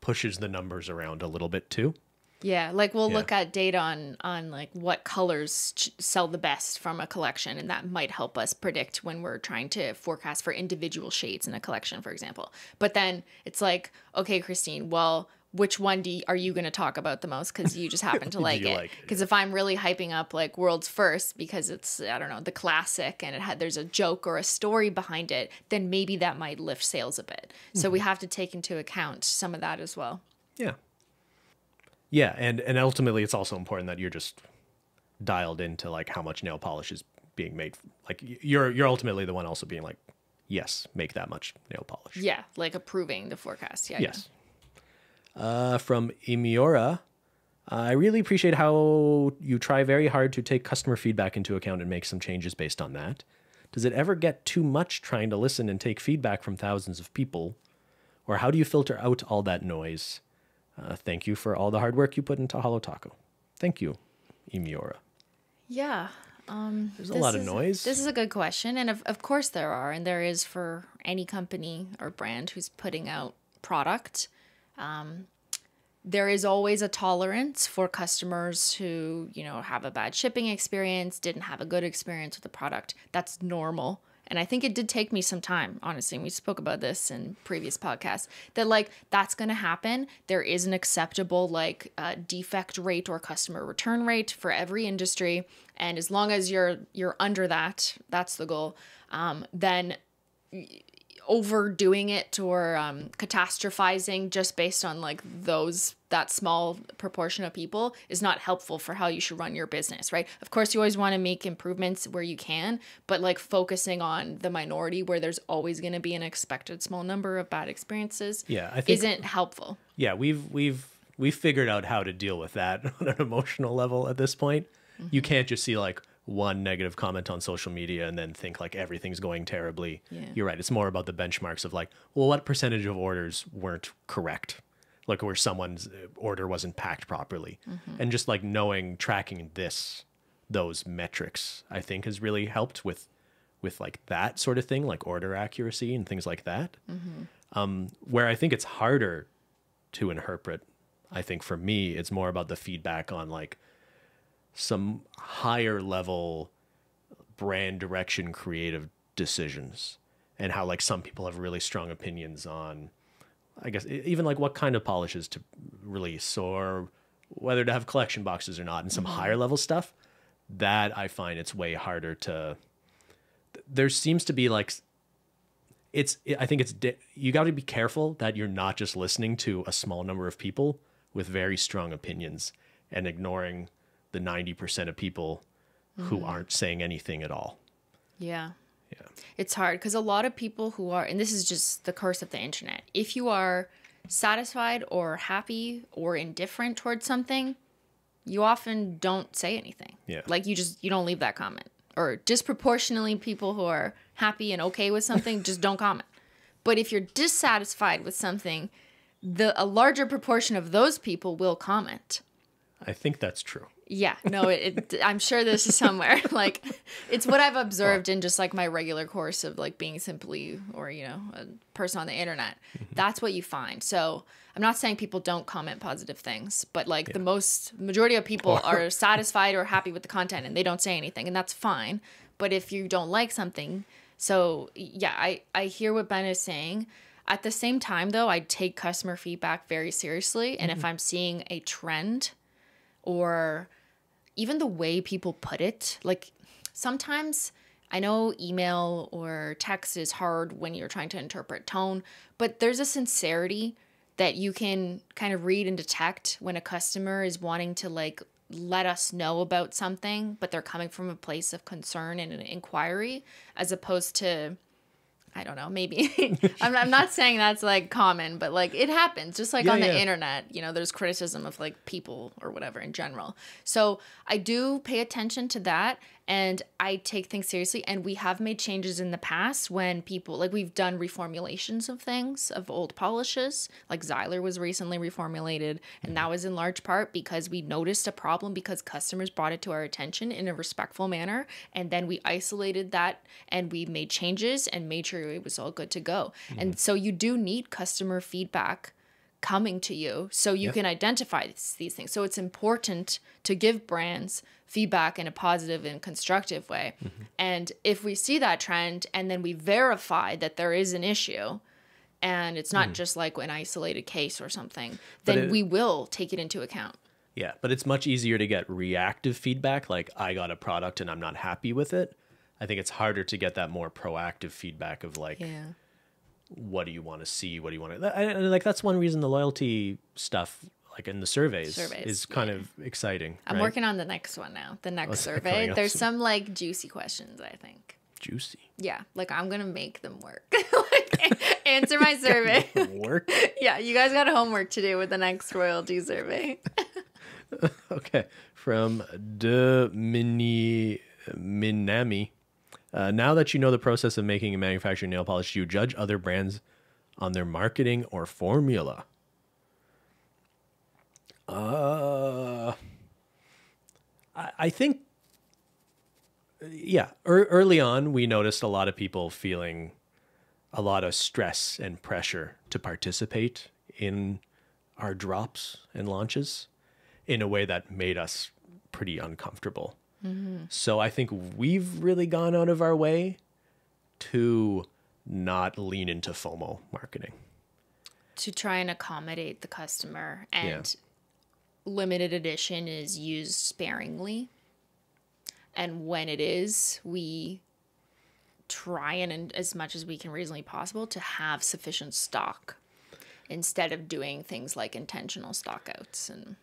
pushes the numbers around a little bit too. Yeah, like we'll look at data on like what colors sell the best from a collection, and that might help us predict when we're trying to forecast for individual shades in a collection, for example. But then it's like, okay, Cristine, well, which one are you going to talk about the most because you just happen to like it? Because if I'm really hyping up like World's First because it's, I don't know, the classic and there's a joke or a story behind it, then maybe that might lift sales a bit. So we have to take into account some of that as well. Yeah. Yeah, and ultimately it's also important that you're just dialed into like how much nail polish is being made. Like you're ultimately the one also being like, yes, make that much nail polish. Yeah, like approving the forecast. Yeah. Yes. From Imiora, I really appreciate how you try very hard to take customer feedback into account and make some changes based on that. Does it ever get too much trying to listen and take feedback from thousands of people? Or how do you filter out all that noise? Thank you for all the hard work you put into Holo Taco. Thank you, Imiora. Yeah. There's a lot of noise. This is a good question. And of course there are. And there is for any company or brand who's putting out product. There is always a tolerance for customers who, you know, have a bad shipping experience, didn't have a good experience with the product. That's normal. And I think it did take me some time, honestly. And we spoke about this in previous podcasts, that like that's going to happen. There is an acceptable like defect rate or customer return rate for every industry. And as long as you're under that, that's the goal. Then overdoing it or catastrophizing just based on like that small proportion of people is not helpful for how you should run your business, right? Of course, you always want to make improvements where you can, but like focusing on the minority where there's always going to be an expected small number of bad experiences I think isn't helpful. Yeah, we've figured out how to deal with that on an emotional level at this point. You can't just see like, one negative comment on social media and then think like everything's going terribly. Yeah. You're right. It's more about the benchmarks of like, well, what percentage of orders weren't correct? Like where someone's order wasn't packed properly. And just like knowing, tracking those metrics, I think has really helped with like that sort of thing, like order accuracy and things like that. Where I think it's harder to interpret, I think for me, it's more about the feedback on like some higher level brand direction, creative decisions, and how like some people have really strong opinions on, I guess, even like what kind of polishes to release or whether to have collection boxes or not, and some higher level stuff that I find it's way harder to, there seems to be like, I think you got to be careful that you're not just listening to a small number of people with very strong opinions and ignoring the 90% of people who aren't saying anything at all. Yeah. It's hard because a lot of people who are, and this is just the curse of the internet, if you are satisfied or happy or indifferent towards something, you often don't say anything. Yeah. Like you don't leave that comment. Or disproportionately people who are happy and okay with something just don't comment. But if you're dissatisfied with something, a larger proportion of those people will comment. I think that's true. Yeah, no, I'm sure this is somewhere. Like, it's what I've observed in just like my regular course of like being simply, or, you know, a person on the internet. That's what you find. So I'm not saying people don't comment positive things, but like the majority of people are satisfied or happy with the content and they don't say anything, and that's fine. But if you don't like something, so yeah, I hear what Ben is saying. At the same time, though, I take customer feedback very seriously. And if I'm seeing a trend, or even the way people put it, like sometimes I know email or text is hard when you're trying to interpret tone, but there's a sincerity that you can kind of read and detect when a customer is wanting to like let us know about something, but they're coming from a place of concern and an inquiry, as opposed to, I don't know, maybe I'm not saying that's like common, but like it happens just like on the internet, you know, there's criticism of like people or whatever in general. So I do pay attention to that, and I take things seriously. And we have made changes in the past when people, like we've done reformulations of things, of old polishes, like Xyler was recently reformulated. And that was in large part because we noticed a problem because customers brought it to our attention in a respectful manner. And then we isolated that and we made changes and made sure it was all good to go. And so you do need customer feedback coming to you so you can identify these things. So it's important to give brands feedback in a positive and constructive way. And if we see that trend and then we verify that there is an issue and it's not just like an isolated case or something, then we will take it into account. Yeah, but it's much easier to get reactive feedback, like I got a product and I'm not happy with it. I think it's harder to get that more proactive feedback of like, what do you want to see? What do you want to, and like, that's one reason the loyalty stuff, like in the surveys is kind of exciting. I'm working on the next one now. The next survey. There's some like juicy questions, I think. Juicy. Yeah. Like I'm going to make them work. Like, answer my survey. Work? Yeah. You guys got homework to do with the next royalty survey. Okay. From De Minami. Now that you know the process of making and manufacturing nail polish, do you judge other brands on their marketing or formula? I think, early on, we noticed a lot of people feeling a lot of stress and pressure to participate in our drops and launches in a way that made us pretty uncomfortable. So I think we've really gone out of our way to not lean into FOMO marketing. To try and accommodate the customer, and limited edition is used sparingly. And when it is, we try and as much as we can reasonably possible to have sufficient stock instead of doing things like intentional stockouts. And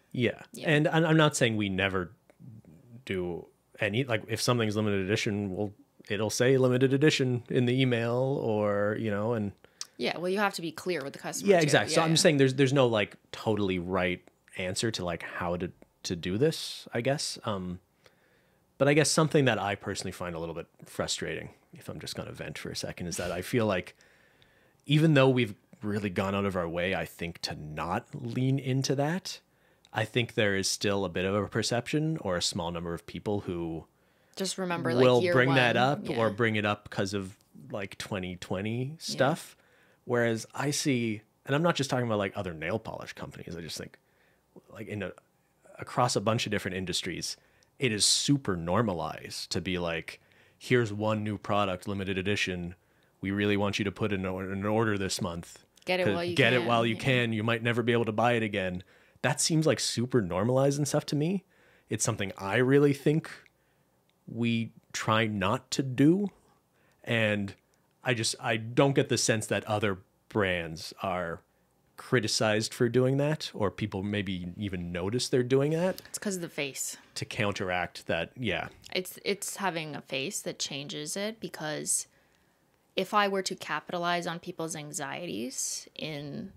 and I'm not saying we never do any, like if something's limited edition, it'll say limited edition in the email, or you know, and well, you have to be clear with the customer. Yeah, exactly. So I'm just saying there's no like totally right answer to like how to do this, I guess. But I guess something that I personally find a little bit frustrating, if I'm just going to vent for a second, is that I feel like even though we've really gone out of our way, I think, to not lean into that, I think there is still a bit of a perception or a small number of people who just remember will like bring year that one. up or bring it up because of like 2020 stuff. Whereas I see, and I'm not just talking about like other nail polish companies. I just think like across a bunch of different industries, it is super normalized to be like, here's one new product, limited edition. We really want you to put in an order this month. Get it while you Get can. it while you can. You might never be able to buy it again. That seems like super normalized and stuff to me. It's something I really think we try not to do. And I don't get the sense that other brands are criticized for doing that, or people maybe even notice they're doing that. It's because of the face. To counteract that, yeah. It's having a face that changes it, because if I were to capitalize on people's anxieties in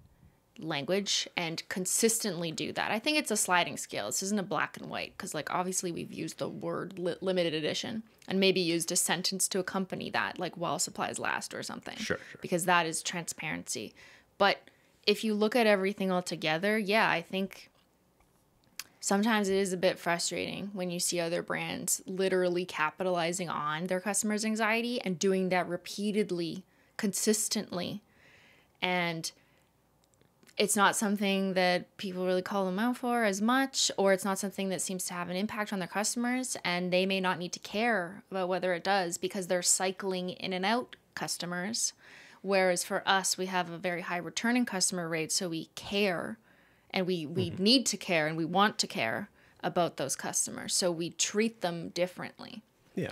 language and consistently do that, I think it's a sliding scale. This isn't a black and white, because like obviously we've used the word limited edition and maybe used a sentence to accompany that, like while supplies last or something. Sure. Because that is transparency. But if you look at everything all together, yeah, I think sometimes it is a bit frustrating when you see other brands literally capitalizing on their customers' anxiety and doing that repeatedly, consistently. And it's not something that people really call them out for as much, or it's not something that seems to have an impact on their customers, and they may not need to care about whether it does because they're cycling in and out customers. Whereas for us, we have a very high returning customer rate, so we care, and we need to care, and we want to care about those customers. So we treat them differently. Yeah.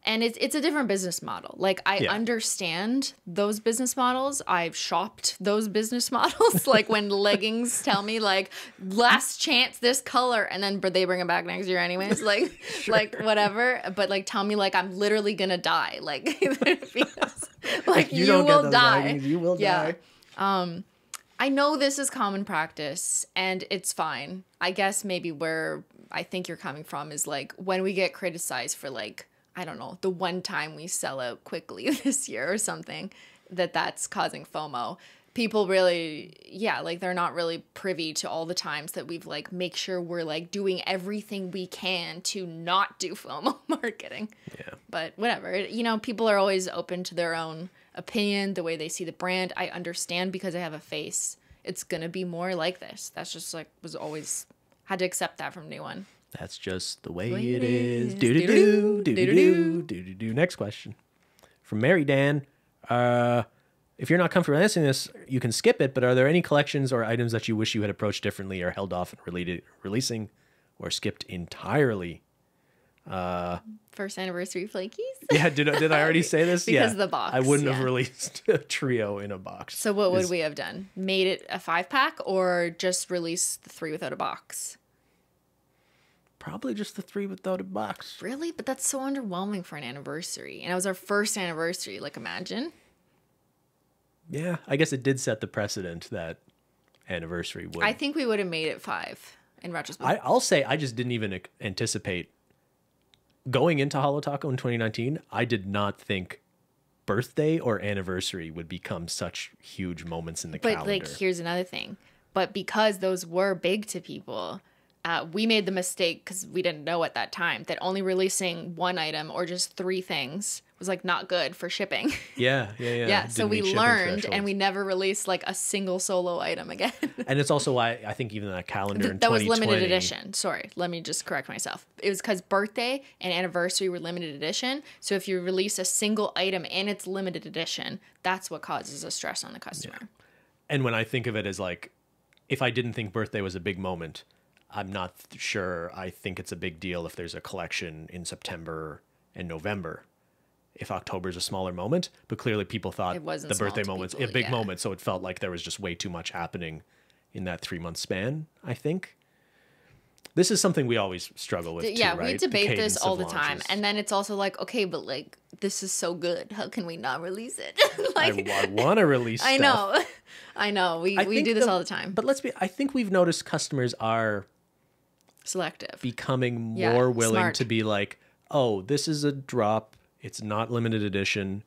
And it's a different business model. Like, I understand those business models. I've shopped those business models. Like, when leggings tell me, like, last chance this color, and then they bring it back next year anyways. Like, Sure. like whatever. But, like, tell me, like, I'm literally going to die. Like, because, like, you don't get will those die. leggings, you will die. I know this is common practice, and it's fine. I guess maybe where I think you're coming from is, like, when we get criticized for, like, I don't know, the one time we sell out quickly this year or something, that's causing FOMO. People really, like, they're not really privy to all the times that we've, like, make sure we're, like, doing everything we can to not do FOMO marketing. Yeah. But whatever. You know, people are always open to their own opinion, the way they see the brand. I understand, because I have a face. It's going to be more like this. That's just, like, was always, had to accept that from day one. That's just the way it is. Do-do-do, do-do-do, do-do-do. Next question. From Mary Dan. If you're not comfortable answering this, you can skip it, but are there any collections or items that you wish you had approached differently or held off releasing or skipped entirely? First anniversary flakies? Yeah, did I already say this? Because of the box, I wouldn't have released a trio in a box. So what would we have done? Made it a 5-pack or just released the 3 without a box? Probably just the 3 without a box. Really? But that's so underwhelming for an anniversary. And it was our first anniversary. Like, imagine. Yeah, I guess it did set the precedent that anniversary would. I think we would have made it 5 in retrospect. I'll say I just didn't even anticipate going into Holo Taco in 2019. I did not think birthday or anniversary would become such huge moments in the calendar. But, like, here's another thing. But because those were big to people, we made the mistake, because we didn't know at that time, that only releasing 1 item or just 3 things was, like, not good for shipping. Yeah. Yeah, so we learned, and we never released, like, a single solo item again. And it's also why I think even that calendar in that was 2020, limited edition. Sorry, let me just correct myself. It was because birthday and anniversary were limited edition. So if you release a single item and it's limited edition, that's what causes a stress on the customer. Yeah. And when I think of it as, like, if I didn't think birthday was a big moment, I'm not sure I think it's a big deal if there's a collection in September and November. If October is a smaller moment, but clearly people thought It wasn't the small birthday to moment's people, a big yeah. moment, so it felt like there was just way too much happening in that 3-month span, I think. This is something we always struggle with, Yeah, too, right? we debate this all the of time. launches. And then it's also like, okay, but, like, this is so good. How can we not release it? Like, I want to release stuff. I know. I know. We think do this all the time. But I think we've noticed customers are Selective. becoming Yeah, more willing smart. to be like, oh, this is a drop. It's not limited edition.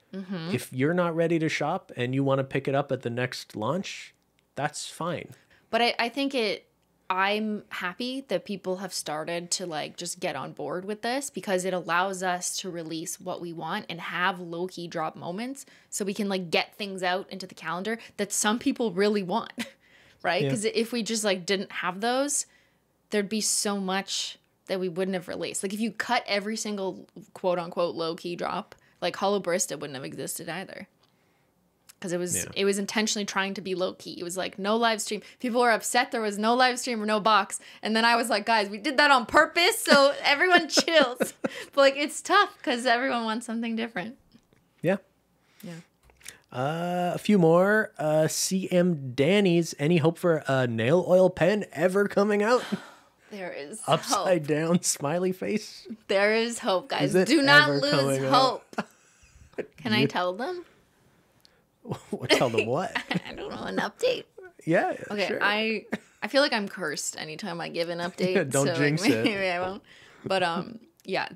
If you're not ready to shop and you want to pick it up at the next launch, that's fine. But I think I'm happy that people have started to like just get on board with this because it allows us to release what we want and have low-key drop moments so we can like get things out into the calendar that some people really want, right? Because if we just like didn't have those, there'd be so much that we wouldn't have released. Like if you cut every single quote unquote low-key drop, like Holo Barista wouldn't have existed either. Because it was intentionally trying to be low-key. It was like no live stream. People were upset there was no live stream or no box. And then I was like, guys, we did that on purpose so everyone chills. But like it's tough because everyone wants something different. Yeah. Yeah. A few more. CM Danny's, any hope for a nail oil pen ever coming out? There is Upside hope. down smiley face. There is hope, guys. Is it Do not ever lose coming hope. Can I tell them? Tell them what? I don't know, an update. Yeah. Okay, sure. I feel like I'm cursed anytime I give an update. Don't so jinx like, it. Maybe I won't. But yeah,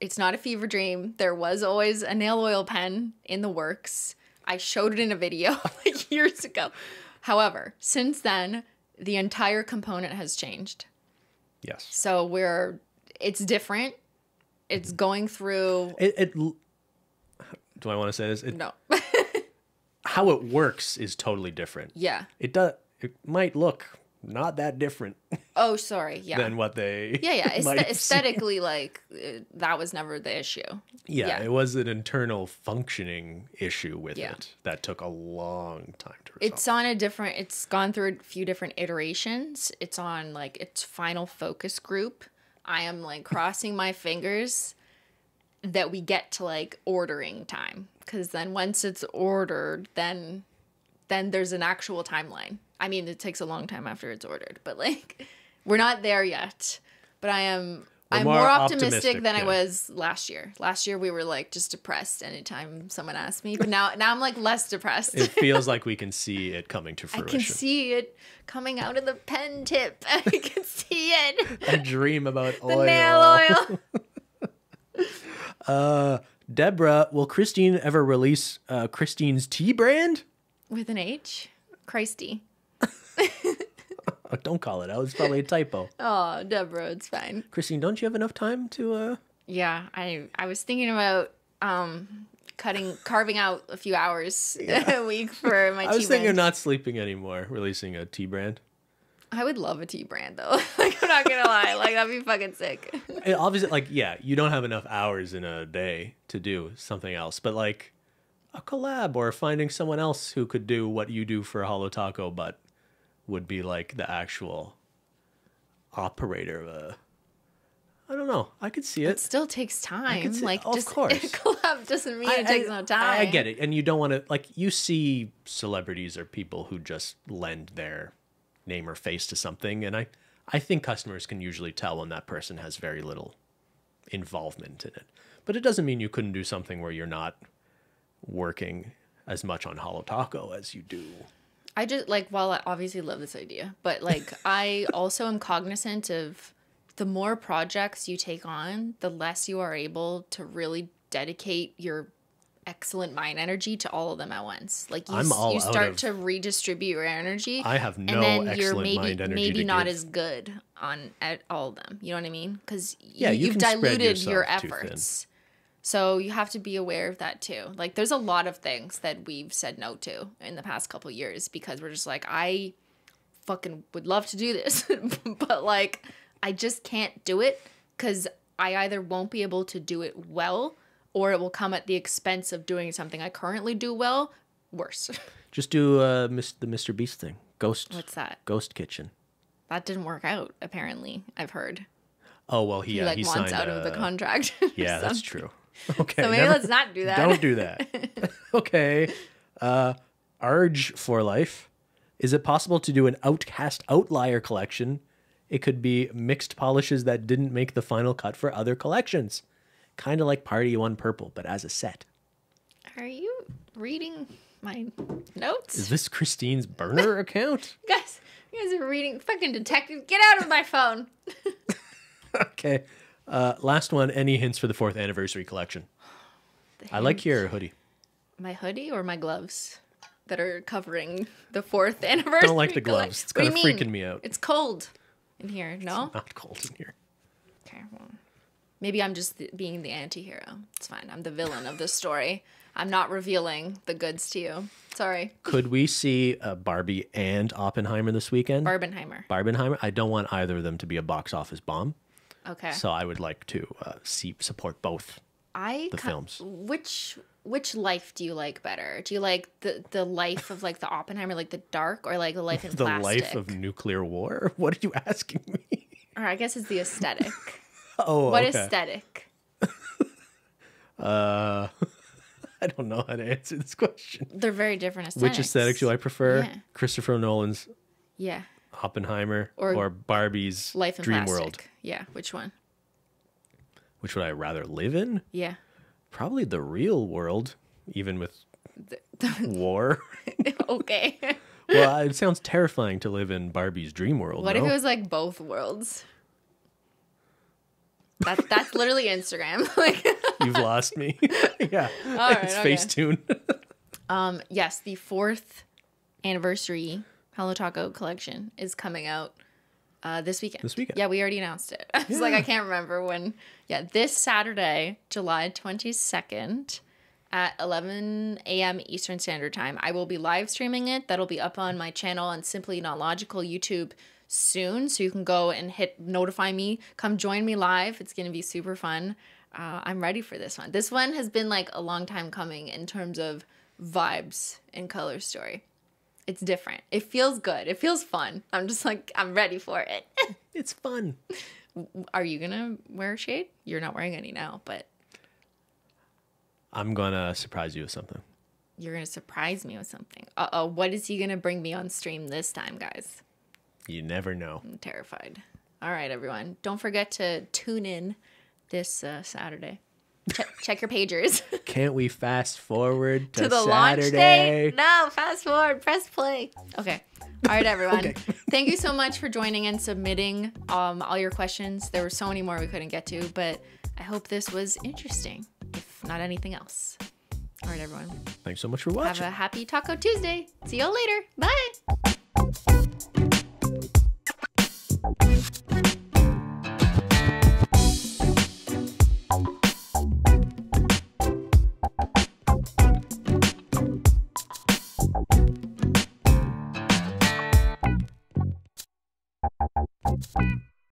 it's not a fever dream. There was always a nail oil pen in the works. I showed it in a video like years ago. However, since then, the entire component has changed. Yes. So it's different. It's going through. Do I want to say this? No. How it works is totally different. Yeah. It might look not that different Oh, sorry. Yeah. than what they. Yeah. might have Aesthetically, like that was never the issue. Yeah, it was an internal functioning issue with Yeah. it that took a long time to resolve. It's gone through a few different iterations. It's on like its final focus group. I am like crossing my fingers that we get to like ordering time. Because then once it's ordered, then there's an actual timeline. I mean, it takes a long time after it's ordered, but like we're not there yet. But I'm more optimistic than I was last year. Last year we were like just depressed anytime someone asked me. But now I'm like less depressed. It feels like we can see it coming to fruition. I can see it coming out of the pen tip. I can see it. A dream about The oil. nail oil. Deborah, will Cristine ever release Cristine's tea brand? With an H? Christy. Oh, don't call it out. It's probably a typo. Oh, Deborah, it's fine. Cristine, don't you have enough time to... Yeah, I was thinking about carving out a few hours a week for my tea I was thinking of brand. not sleeping anymore, releasing a tea brand. I would love a tea brand though. Like I'm not gonna lie, like that'd be fucking sick. It obviously, like, yeah, you don't have enough hours in a day to do something else, but like a collab or finding someone else who could do what you do for Holo Taco, but would be like the actual operator of a... I don't know. I could see It it. still takes time. see- Like of just course. collab doesn't mean it takes no time. I get it. And you don't want to, like, you see celebrities or people who just lend their name or face to something. And I think customers can usually tell when that person has very little involvement in it. But it doesn't mean you couldn't do something where you're not working as much on Holo Taco as you do. I just like, while I obviously love this idea, but like I also am cognizant of the more projects you take on, the less you are able to really dedicate your excellent mind energy to all of them at once. Like you start to redistribute your energy. I have no and then excellent you're mind energy maybe to not give. as good at all of them. You know what I mean? Because Yeah, you you've can spread diluted your yourself too efforts. So you have to be aware of that too. Like there's a lot of things that we've said no to in the past couple years because we're just like, I fucking would love to do this, but like I just can't do it because I either won't be able to do it well or it will come at the expense of doing something I currently do well worse. Just do the Mr. Beast thing. Ghost. What's that? Ghost Kitchen. That didn't work out, apparently, I've heard. Oh, well, He he wants signed out of the contract. or Yeah, that's something. true. Okay. So maybe let's not do that. Don't do that. Okay. Arge for life. Is it possible to do an Outcast Outlier collection? It could be mixed polishes that didn't make the final cut for other collections. Kind of like Party One Purple, but as a set. Are you reading my notes? Is this Cristine's burner account? You guys are reading fucking detective. Get out of my phone. Okay. Last one. Any hints for the 4th anniversary collection? I like your hoodie. My hoodie or my gloves that are covering the 4th anniversary? Don't like the gloves. It's kind of freaking me out. It's cold in here. No? It's not cold in here. Okay, well, maybe I'm just being the anti-hero. It's fine. I'm the villain of this story. I'm not revealing the goods to you. Sorry. Could we see Barbie and Oppenheimer this weekend? Barbenheimer. I don't want either of them to be a box office bomb. Okay. So I would like to support both the films. Which life do you like better? Do you like the life of like the Oppenheimer, like the dark, or like the life in the plastic? Life of nuclear war? What are you asking me? Or I guess it's the aesthetic. Oh, what okay. aesthetic? I don't know how to answer this question. They're very different aesthetics. Which aesthetic do I prefer? Yeah. Christopher Nolan's Yeah. Oppenheimer or Barbie's Life in Dream Plastic. World? Yeah, which one? Which would I rather live in? Yeah. Probably the real world, even with war. Okay. Well, it sounds terrifying to live in Barbie's Dream World. What if it was like both worlds? That's literally Instagram. Like You've lost me. Yeah. All right, it's okay. Facetune. Yes, the 4th anniversary Holo Taco collection is coming out this weekend. This weekend. Yeah, we already announced it. I was like, I can't remember when. Yeah, this Saturday, July 22nd at 11 a.m. Eastern Standard Time. I will be live streaming it. That'll be up on my channel on Simply Not Logical YouTube soon. So you can go and hit notify me. Come join me live. It's going to be super fun. I'm ready for this one. This one has been like a long time coming in terms of vibes and color story. It's different. It feels good. It feels fun. I'm just like, I'm ready for it. It's fun. Are you going to wear a shade? You're not wearing any now, but. I'm going to surprise you with something. You're going to surprise me with something. Uh-oh. What is he going to bring me on stream this time, guys? You never know. I'm terrified. All right, everyone. Don't forget to tune in this Saturday. Check your pagers. Can't we fast forward to the Saturday? launch date? No, fast forward. Press play. Okay. All right, everyone. Okay. Thank you so much for joining and submitting all your questions. There were so many more we couldn't get to, but I hope this was interesting, if not anything else. All right, everyone. Thanks so much for watching. Have a happy Taco Tuesday. See you all later. Bye.